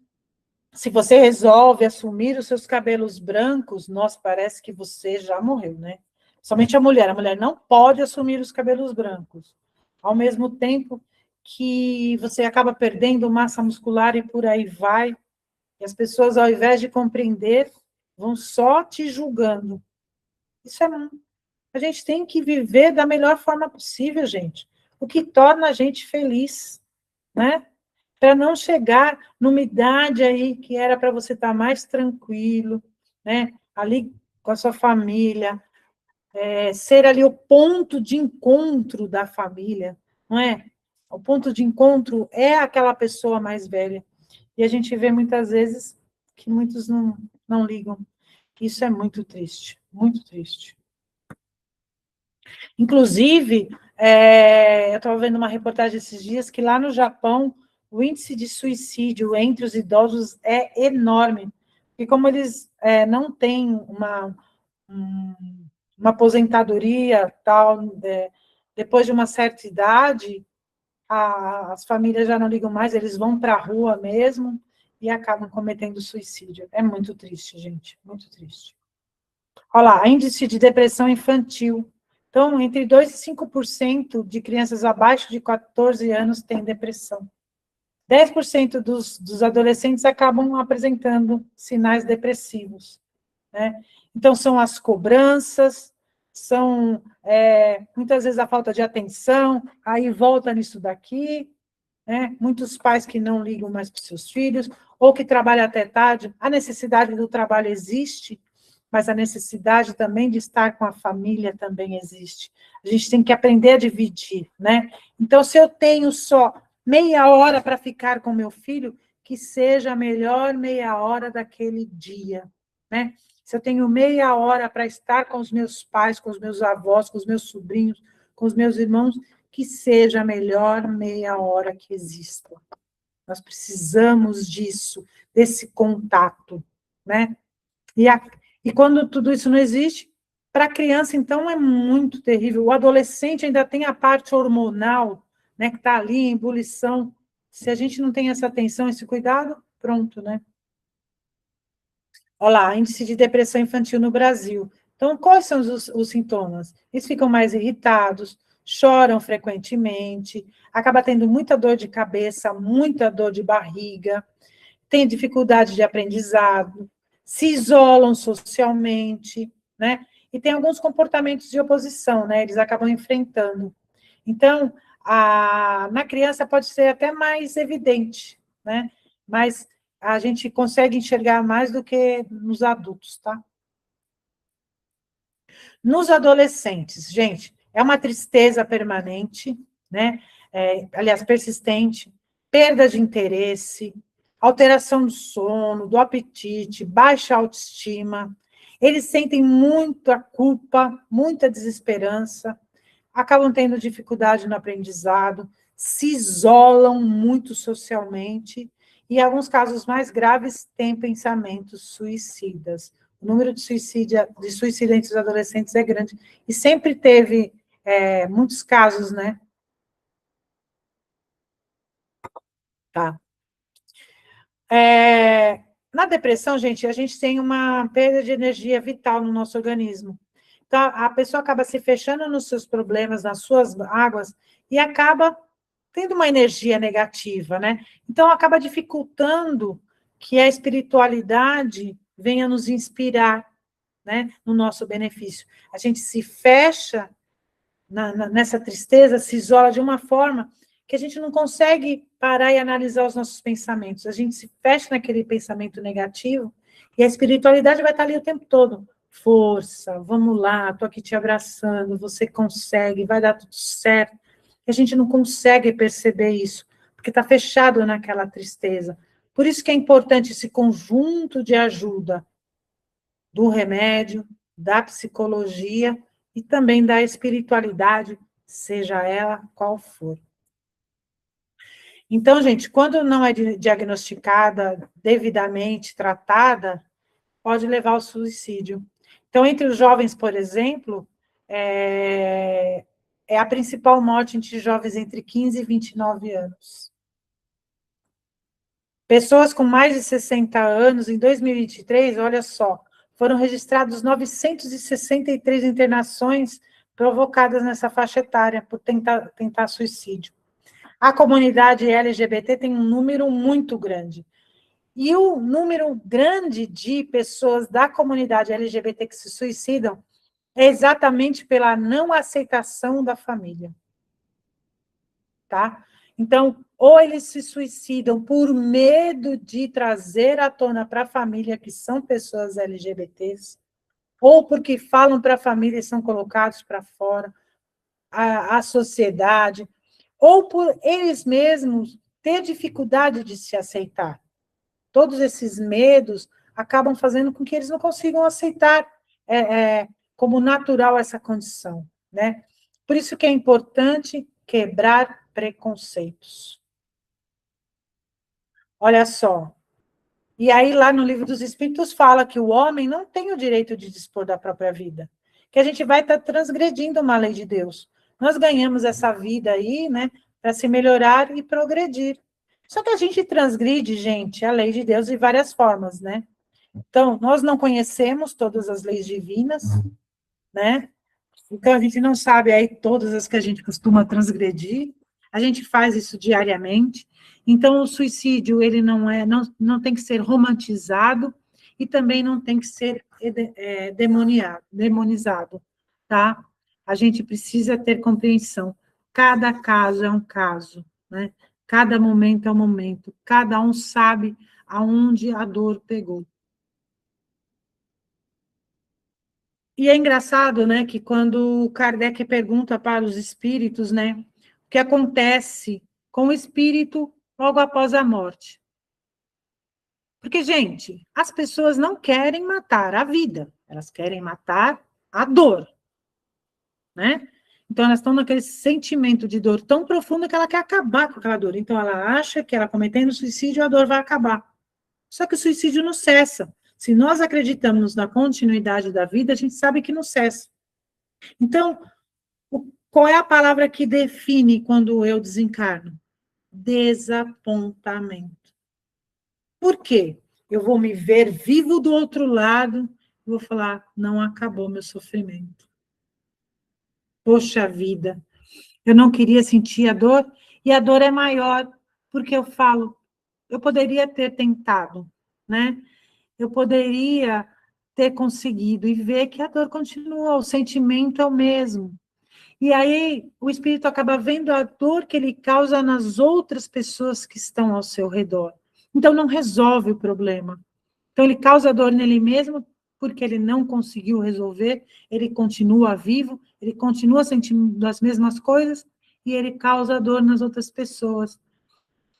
se você resolve assumir os seus cabelos brancos, nossa, parece que você já morreu, né? Somente a mulher não pode assumir os cabelos brancos. Ao mesmo tempo que você acaba perdendo massa muscular e por aí vai, e as pessoas, ao invés de compreender, vão só te julgando. Isso é. A gente tem que viver da melhor forma possível, gente. O que torna a gente feliz, né? Para não chegar numa idade aí que era para você estar mais tranquilo, né? Ali com a sua família, ser ali o ponto de encontro da família, não é? O ponto de encontro é aquela pessoa mais velha. E a gente vê muitas vezes que muitos não ligam. Isso é muito triste, muito triste. Inclusive, eu estava vendo uma reportagem esses dias que lá no Japão o índice de suicídio entre os idosos é enorme. E como eles não têm uma aposentadoria tal, depois de uma certa idade, as famílias já não ligam mais, eles vão para a rua mesmo e acabam cometendo suicídio. É muito triste, gente, muito triste. Olha lá, índice de depressão infantil. Então, entre 2% e 5% de crianças abaixo de 14 anos têm depressão. 10% dos adolescentes acabam apresentando sinais depressivos, né? Então, são as cobranças, são muitas vezes a falta de atenção, aí volta nisso daqui, né? Muitos pais que não ligam mais para os seus filhos, ou que trabalham até tarde, a necessidade do trabalho existe, mas a necessidade também de estar com a família também existe. A gente tem que aprender a dividir, né? Então, se eu tenho só meia hora para ficar com meu filho, que seja a melhor meia hora daquele dia, né? Se eu tenho meia hora para estar com os meus pais, com os meus avós, com os meus sobrinhos, com os meus irmãos, que seja a melhor meia hora que exista. Nós precisamos disso, desse contato, né? E quando tudo isso não existe, para a criança, então, é muito terrível. O adolescente ainda tem a parte hormonal, né, que está ali em ebulição. Se a gente não tem essa atenção, esse cuidado, pronto, né? Olha lá, índice de depressão infantil no Brasil. Então, quais são os sintomas? Eles ficam mais irritados, choram frequentemente, acaba tendo muita dor de cabeça, muita dor de barriga, tem dificuldade de aprendizado, se isolam socialmente, né? E tem alguns comportamentos de oposição, né? Eles acabam enfrentando. Então, na criança pode ser até mais evidente, né? Mas a gente consegue enxergar mais do que nos adultos, tá? Nos adolescentes, gente, é uma tristeza permanente, né? Aliás, persistente, perda de interesse, alteração do sono, do apetite, baixa autoestima. Eles sentem muita culpa, muita desesperança, acabam tendo dificuldade no aprendizado, se isolam muito socialmente e, em alguns casos mais graves, têm pensamentos suicidas. O número de suicídio entre os adolescentes é grande. E sempre teve muitos casos, né? Tá. Na depressão, gente, a gente tem uma perda de energia vital no nosso organismo. Então, a pessoa acaba se fechando nos seus problemas, nas suas águas, e acaba tendo uma energia negativa, né? Então, acaba dificultando que a espiritualidade venha nos inspirar, né, no nosso benefício. A gente se fecha nessa tristeza, se isola de uma forma que a gente não consegue parar e analisar os nossos pensamentos. A gente se fecha naquele pensamento negativo e a espiritualidade vai estar ali o tempo todo. Força, vamos lá, estou aqui te abraçando, você consegue, vai dar tudo certo. E a gente não consegue perceber isso, porque está fechado naquela tristeza. Por isso que é importante esse conjunto de ajuda do remédio, da psicologia e também da espiritualidade, seja ela qual for. Então, gente, quando não é diagnosticada, devidamente tratada, pode levar ao suicídio. Então, entre os jovens, por exemplo, é a principal morte entre jovens entre 15 e 29 anos. Pessoas com mais de 60 anos, em 2023, olha só, foram registrados 963 internações provocadas nessa faixa etária por tentar suicídio. A comunidade LGBT tem um número muito grande. E o número grande de pessoas da comunidade LGBT que se suicidam é exatamente pela não aceitação da família. Tá? Então, ou eles se suicidam por medo de trazer à tona para a família que são pessoas LGBTs, ou porque falam para a família e são colocados para fora, a sociedade, ou por eles mesmos ter dificuldade de se aceitar. Todos esses medos acabam fazendo com que eles não consigam aceitar como natural essa condição, né? Por isso que é importante quebrar preconceitos. Olha só. E aí, lá no Livro dos Espíritos, fala que o homem não tem o direito de dispor da própria vida, que a gente vai estar transgredindo uma lei de Deus. Nós ganhamos essa vida aí, né, para se melhorar e progredir. Só que a gente transgride, gente, a lei de Deus de várias formas, né? Então, nós não conhecemos todas as leis divinas, né? Então, a gente não sabe aí todas as que a gente costuma transgredir, a gente faz isso diariamente. Então, o suicídio, ele não tem que ser romantizado e também não tem que ser demonizado, tá? A gente precisa ter compreensão. Cada caso é um caso, né? Cada momento é um momento. Cada um sabe aonde a dor pegou. E é engraçado, né, que quando Kardec pergunta para os espíritos, né, o que acontece com o espírito logo após a morte. Porque, gente, as pessoas não querem matar a vida, elas querem matar a dor, né? Então, elas estão naquele sentimento de dor tão profundo que ela quer acabar com aquela dor. Então, ela acha que ela cometendo suicídio, a dor vai acabar. Só que o suicídio não cessa. Se nós acreditamos na continuidade da vida, a gente sabe que não cessa. Então, qual é a palavra que define quando eu desencarno? Desapontamento. Por quê? Eu vou me ver vivo do outro lado e vou falar, não acabou meu sofrimento. Poxa vida, eu não queria sentir a dor, e a dor é maior, porque eu falo, eu poderia ter tentado, né? Eu poderia ter conseguido, e ver que a dor continua, o sentimento é o mesmo. E aí o espírito acaba vendo a dor que ele causa nas outras pessoas que estão ao seu redor. Então não resolve o problema. Então ele causa dor nele mesmo porque ele não conseguiu resolver, ele continua vivo, ele continua sentindo as mesmas coisas e ele causa dor nas outras pessoas,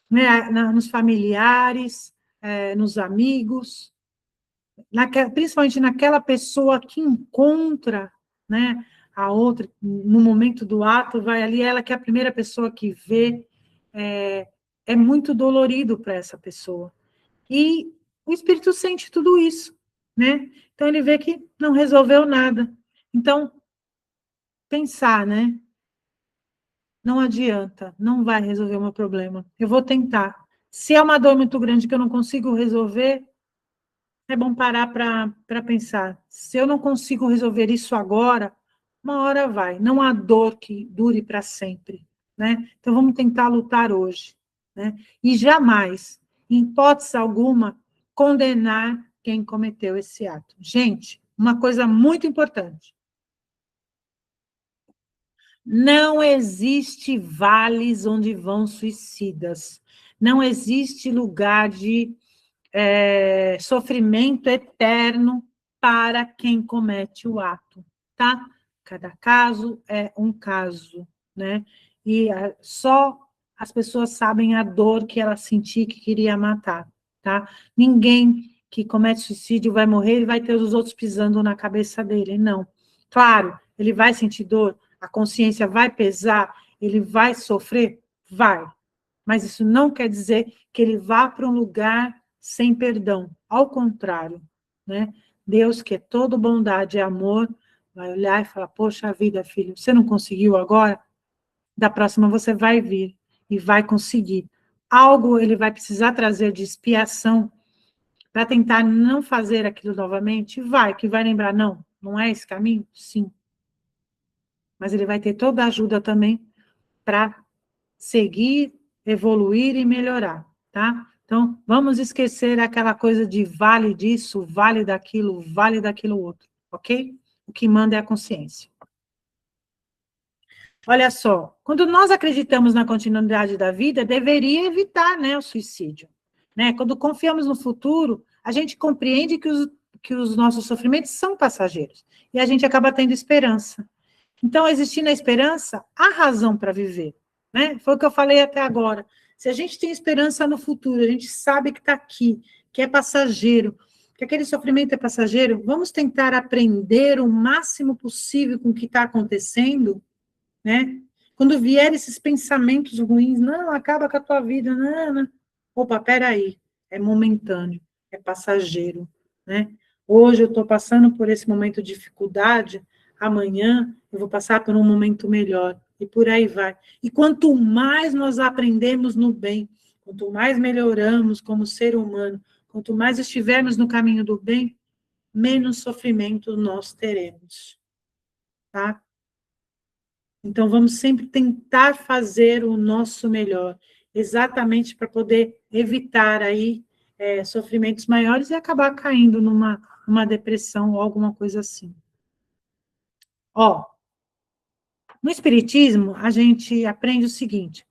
né? Nos familiares, nos amigos, principalmente naquela pessoa que encontra, né, a outra, no momento do ato, vai ali, ela que é a primeira pessoa que vê, é muito dolorido para essa pessoa. E o espírito sente tudo isso, né? Então, ele vê que não resolveu nada. Então, pensar, né? Não adianta, não vai resolver o meu problema. Eu vou tentar. Se é uma dor muito grande que eu não consigo resolver, é bom parar para pensar. Se eu não consigo resolver isso agora, uma hora vai. Não há dor que dure para sempre, né? Então, vamos tentar lutar hoje, né? E jamais, em hipótese alguma, condenar quem cometeu esse ato. Gente, uma coisa muito importante. Não existe vales onde vão suicidas. Não existe lugar de sofrimento eterno para quem comete o ato, tá? Cada caso é um caso, né? E só as pessoas sabem a dor que ela sentia que queria matar, tá? Ninguém que comete suicídio vai morrer e vai ter os outros pisando na cabeça dele, não. Claro, ele vai sentir dor, a consciência vai pesar, ele vai sofrer? Vai. Mas isso não quer dizer que ele vá para um lugar sem perdão. Ao contrário, né? Deus, que é todo bondade e amor, vai olhar e falar, poxa vida, filho, você não conseguiu agora? Da próxima você vai vir e vai conseguir. Algo ele vai precisar trazer de expiação para tentar não fazer aquilo novamente? Vai, que vai lembrar, não, não é esse caminho? Sim. Mas ele vai ter toda a ajuda também para seguir, evoluir e melhorar, tá? Então, vamos esquecer aquela coisa de vale disso, vale daquilo outro, ok? O que manda é a consciência. Olha só, quando nós acreditamos na continuidade da vida, deveria evitar, né, o suicídio. Né? Quando confiamos no futuro, a gente compreende que os nossos sofrimentos são passageiros, e a gente acaba tendo esperança. Então, existindo a esperança, há razão para viver. Né? Foi o que eu falei até agora. Se a gente tem esperança no futuro, a gente sabe que está aqui, que é passageiro, que aquele sofrimento é passageiro, vamos tentar aprender o máximo possível com o que está acontecendo, né? Quando vier esses pensamentos ruins, não, acaba com a tua vida, não. Opa, peraí, é momentâneo, é passageiro, né? Hoje eu estou passando por esse momento de dificuldade, amanhã eu vou passar por um momento melhor, e por aí vai. E quanto mais nós aprendemos no bem, quanto mais melhoramos como ser humano, quanto mais estivermos no caminho do bem, menos sofrimento nós teremos, tá? Então, vamos sempre tentar fazer o nosso melhor, exatamente para poder evitar aí sofrimentos maiores e acabar caindo numa depressão ou alguma coisa assim. Ó, no Espiritismo, a gente aprende o seguinte,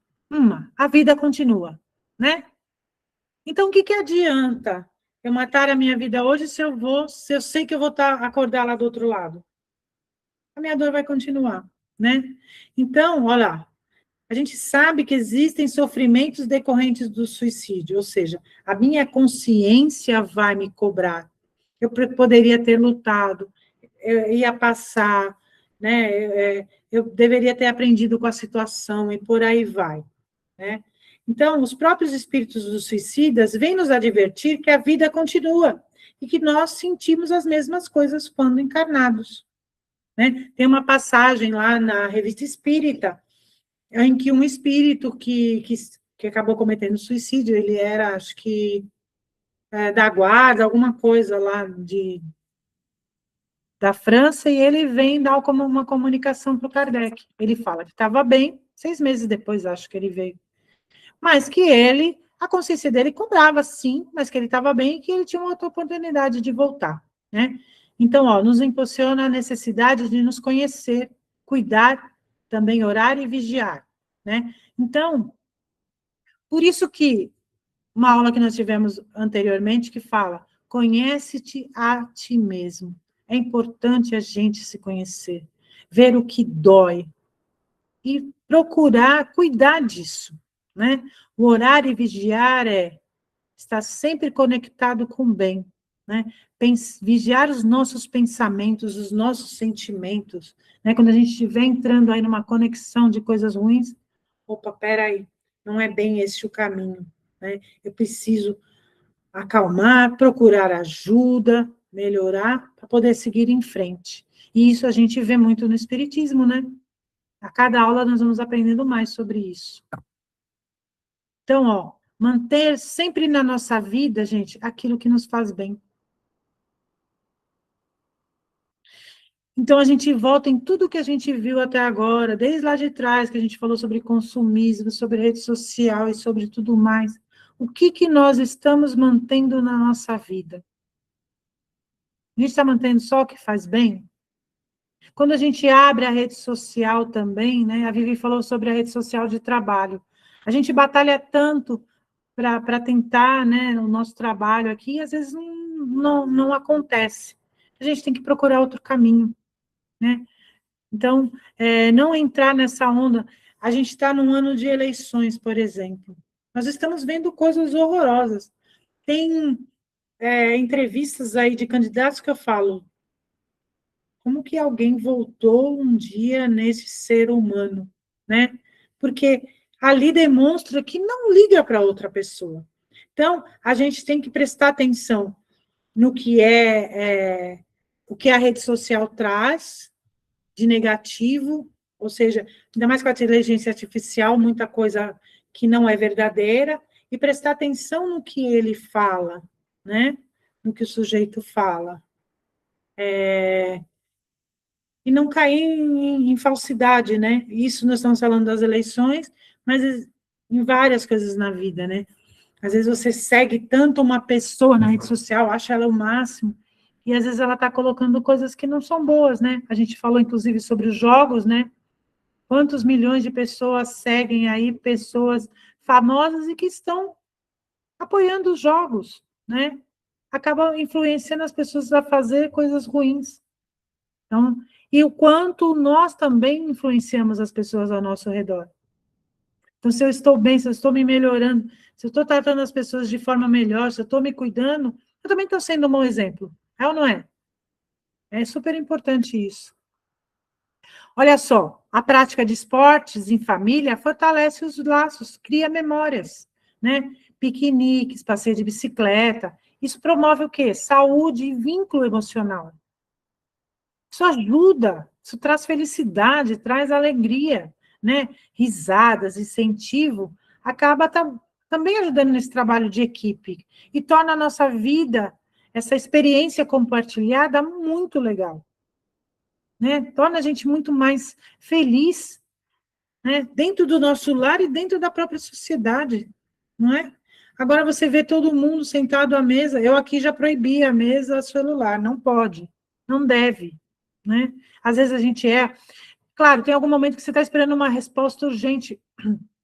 a vida continua, né? Então, o que adianta eu matar a minha vida hoje se eu sei que eu vou acordar lá do outro lado? A minha dor vai continuar, né? Então, olha lá, a gente sabe que existem sofrimentos decorrentes do suicídio, ou seja, a minha consciência vai me cobrar. Eu poderia ter lutado, eu ia passar, né? Eu deveria ter aprendido com a situação e por aí vai, né? Então, os próprios espíritos dos suicidas vêm nos advertir que a vida continua e que nós sentimos as mesmas coisas quando encarnados, né? Tem uma passagem lá na Revista Espírita em que um espírito que acabou cometendo suicídio, ele era, acho que, da guarda, alguma coisa lá da França, e ele vem dar como uma comunicação para o Kardec. Ele fala que estava bem, 6 meses depois, acho que ele veio. Mas que a consciência dele cobrava, sim, mas que ele estava bem e que ele tinha uma outra oportunidade de voltar, né? Então, ó, nos impulsiona a necessidade de nos conhecer, cuidar, também orar e vigiar, né? Então, por isso que uma aula que nós tivemos anteriormente que fala, conhece-te a ti mesmo. É importante a gente se conhecer, ver o que dói e procurar cuidar disso, né? O orar e vigiar estar sempre conectado com o bem, né? Vigiar os nossos pensamentos, os nossos sentimentos, né? Quando a gente estiver entrando aí numa conexão de coisas ruins, opa, peraí, não é bem esse o caminho, né? Eu preciso acalmar, procurar ajuda, melhorar, para poder seguir em frente. E isso a gente vê muito no Espiritismo, né? A cada aula nós vamos aprendendo mais sobre isso. Então, ó, manter sempre na nossa vida, gente, aquilo que nos faz bem. Então, a gente volta em tudo que a gente viu até agora, desde lá de trás, que a gente falou sobre consumismo, sobre rede social e sobre tudo mais. O que nós estamos mantendo na nossa vida? A gente está mantendo só o que faz bem? Quando a gente abre a rede social também, né? A Vivi falou sobre a rede social de trabalho. A gente batalha tanto para tentar, né, o nosso trabalho aqui, e às vezes não acontece. A gente tem que procurar outro caminho, né? Então, não entrar nessa onda. A gente está num ano de eleições, por exemplo. Nós estamos vendo coisas horrorosas. Tem entrevistas aí de candidatos que eu falo, como que alguém voltou um dia nesse ser humano, né? Porque ali demonstra que não liga para outra pessoa. Então, a gente tem que prestar atenção no que o que a rede social traz de negativo, ou seja, ainda mais com a inteligência artificial, muita coisa que não é verdadeira, e prestar atenção no que ele fala, né? No que o sujeito fala. E não cair em falsidade, né? Isso nós estamos falando das eleições, mas em várias coisas na vida, né? Às vezes você segue tanto uma pessoa na rede social, acha ela o máximo, e às vezes ela está colocando coisas que não são boas, né? A gente falou, inclusive, sobre os jogos, né? Quantos milhões de pessoas seguem aí pessoas famosas e que estão apoiando os jogos, né? Acaba influenciando as pessoas a fazer coisas ruins. Então, e o quanto nós também influenciamos as pessoas ao nosso redor. Então, se eu estou bem, se eu estou me melhorando, se eu estou tratando as pessoas de forma melhor, se eu estou me cuidando, eu também estou sendo um bom exemplo. É ou não é? É super importante isso. Olha só, a prática de esportes em família fortalece os laços, cria memórias, né? Piqueniques, passeio de bicicleta. Isso promove o quê? Saúde e vínculo emocional. Isso ajuda, isso traz felicidade, traz alegria, né? Risadas, incentivo, acaba também ajudando nesse trabalho de equipe e torna a nossa vida, essa experiência compartilhada, muito legal, né? Torna a gente muito mais feliz, né? Dentro do nosso lar e dentro da própria sociedade, não é? Agora você vê todo mundo sentado à mesa, eu aqui já proibi a mesa celular, não pode, não deve, né? Às vezes a gente claro, tem algum momento que você está esperando uma resposta urgente,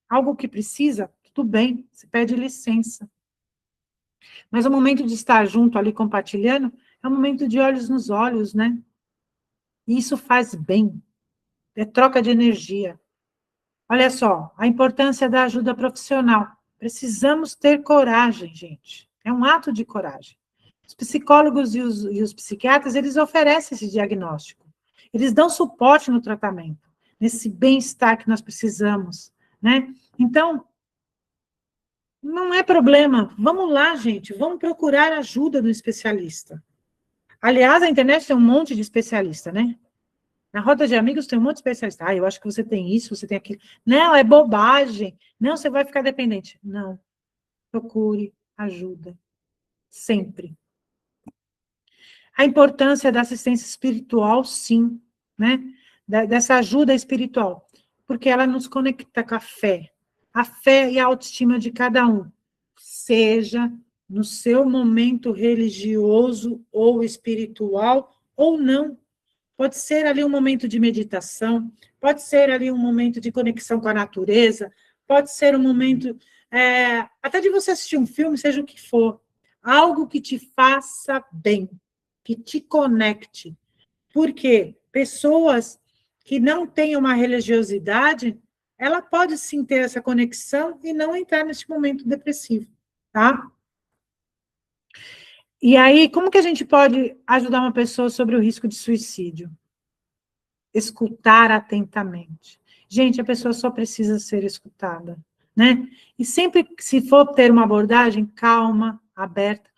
algo que precisa, tudo bem, você pede licença. Mas o momento de estar junto ali compartilhando é um momento de olhos nos olhos, né? E isso faz bem, é troca de energia. Olha só, a importância da ajuda profissional. Precisamos ter coragem, gente. É um ato de coragem. Os psicólogos e os psiquiatras, eles oferecem esse diagnóstico. Eles dão suporte no tratamento, nesse bem-estar que nós precisamos, né? Então, não é problema. Vamos lá, gente. Vamos procurar ajuda do especialista. Aliás, a internet tem um monte de especialista, né? Na roda de amigos tem um monte de especialista. Ah, eu acho que você tem isso, você tem aquilo. Não, é bobagem. Não, você vai ficar dependente. Não. Procure ajuda. Sempre. A importância da assistência espiritual, sim, né? Dessa ajuda espiritual. Porque ela nos conecta com a fé. A fé e a autoestima de cada um. Seja no seu momento religioso ou espiritual, ou não. Pode ser ali um momento de meditação, pode ser ali um momento de conexão com a natureza, pode ser um momento até de você assistir um filme, seja o que for, algo que te faça bem, que te conecte. Porque pessoas que não têm uma religiosidade, ela pode sim ter essa conexão e não entrar nesse momento depressivo, tá? E aí, como que a gente pode ajudar uma pessoa sobre o risco de suicídio? Escutar atentamente. Gente, a pessoa só precisa ser escutada, né? E sempre que se for ter uma abordagem calma, aberta,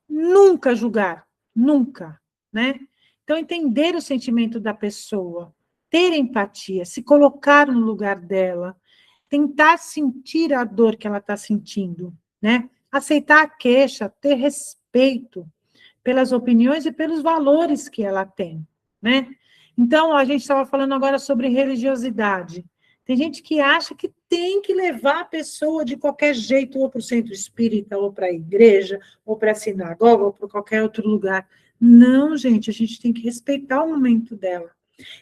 nunca julgar, nunca, né? Então, entender o sentimento da pessoa, ter empatia, se colocar no lugar dela, tentar sentir a dor que ela está sentindo, né? Aceitar a queixa, ter respeito pelas opiniões e pelos valores que ela tem, né? Então, a gente estava falando agora sobre religiosidade. Tem gente que acha que tem que levar a pessoa de qualquer jeito, ou para o centro espírita, ou para a igreja, ou para a sinagoga, ou para qualquer outro lugar. Não, gente, a gente tem que respeitar o momento dela.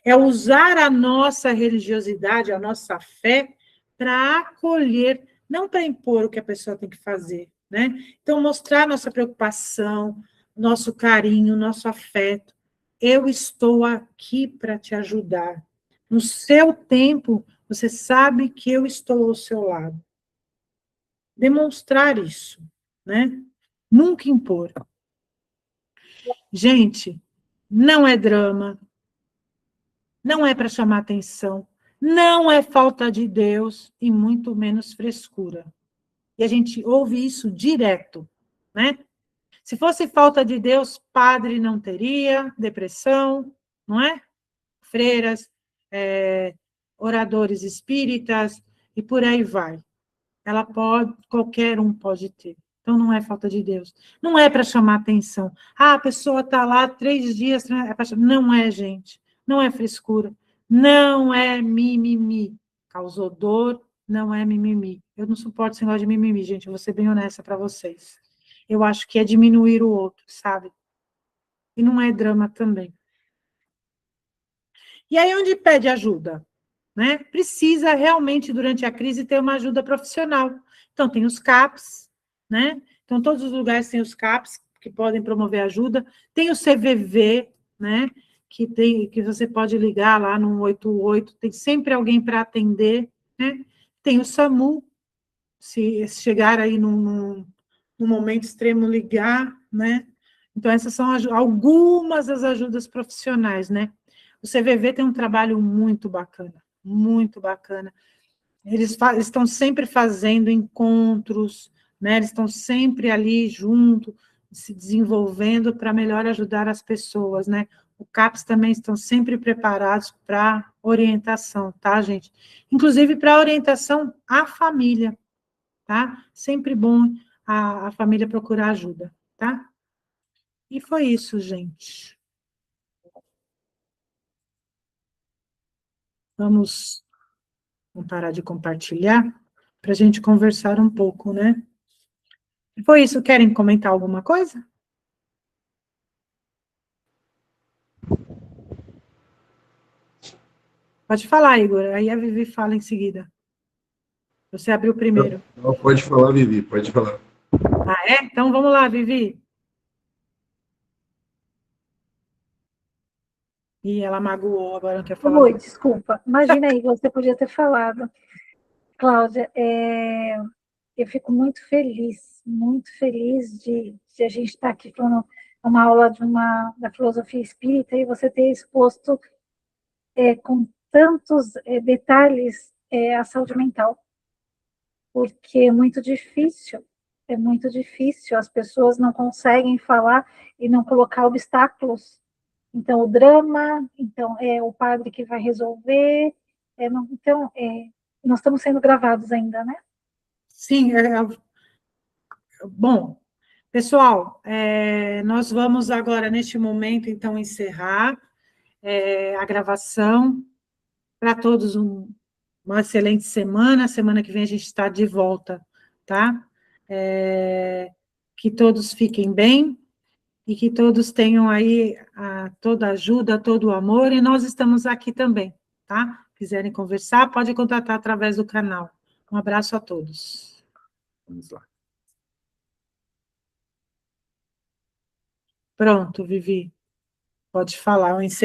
É usar a nossa religiosidade, a nossa fé, para acolher, não para impor o que a pessoa tem que fazer, né? Então, mostrar nossa preocupação, nosso carinho, nosso afeto. Eu estou aqui para te ajudar. No seu tempo, você sabe que eu estou ao seu lado. Demonstrar isso, né? Nunca impor. Gente, não é drama, não é para chamar atenção, não é falta de Deus e muito menos frescura. E a gente ouve isso direto, né? Se fosse falta de Deus, padre não teria, depressão, não é? Freiras, oradores espíritas e por aí vai. Ela pode, qualquer um pode ter. Então, não é falta de Deus. Não é para chamar atenção. Ah, a pessoa está lá 3 dias. Não é, gente. Não é frescura. Não é mimimi. Causou dor, não é mimimi. Eu não suporto esse negócio de mimimi, gente. Eu vou ser bem honesta para vocês. Eu acho que é diminuir o outro, sabe? E não é drama também. E aí, onde pede ajuda? Né? Precisa realmente, durante a crise, ter uma ajuda profissional. Então, tem os CAPs, né? Então, todos os lugares têm os CAPs, que podem promover ajuda. Tem o CVV, né? Que você pode ligar lá no 188, tem sempre alguém para atender, né? Tem o SAMU, se chegar aí num momento extremo, ligar, né? Então, essas são algumas das ajudas profissionais, né? O CVV tem um trabalho muito bacana, muito bacana. Eles estão sempre fazendo encontros, né? Eles estão sempre ali junto, se desenvolvendo para melhor ajudar as pessoas, né? O CAPS também estão sempre preparados para orientação, tá, gente? Inclusive para orientação à família, tá? Sempre bom a família procurar ajuda, tá? E foi isso, gente. Vamos parar de compartilhar para a gente conversar um pouco, né? Foi isso. Querem comentar alguma coisa? Pode falar, Igor. Aí a Vivi fala em seguida. Você abriu primeiro. Não, pode falar, Vivi, pode falar. Ah, é? Então vamos lá, Vivi. Ih, ela magoou, agora não quer falar. Oi, desculpa. Imagina aí, você podia ter falado. Cláudia, eu fico muito feliz de a gente estar aqui falando uma aula da filosofia espírita e você ter exposto com tantos detalhes a saúde mental, porque é muito difícil, as pessoas não conseguem falar e não colocar obstáculos. Então, o drama, então é o padre que vai resolver, nós estamos sendo gravados ainda, né? Sim, bom, pessoal, nós vamos agora, neste momento, então, encerrar a gravação. Para todos, uma excelente semana. Semana que vem a gente está de volta, tá? Que todos fiquem bem e que todos tenham aí toda a ajuda, todo o amor, e nós estamos aqui também, tá? Quiserem conversar, pode contatar através do canal. Um abraço a todos. Vamos lá. Pronto, Vivi. Pode falar, eu encerrei.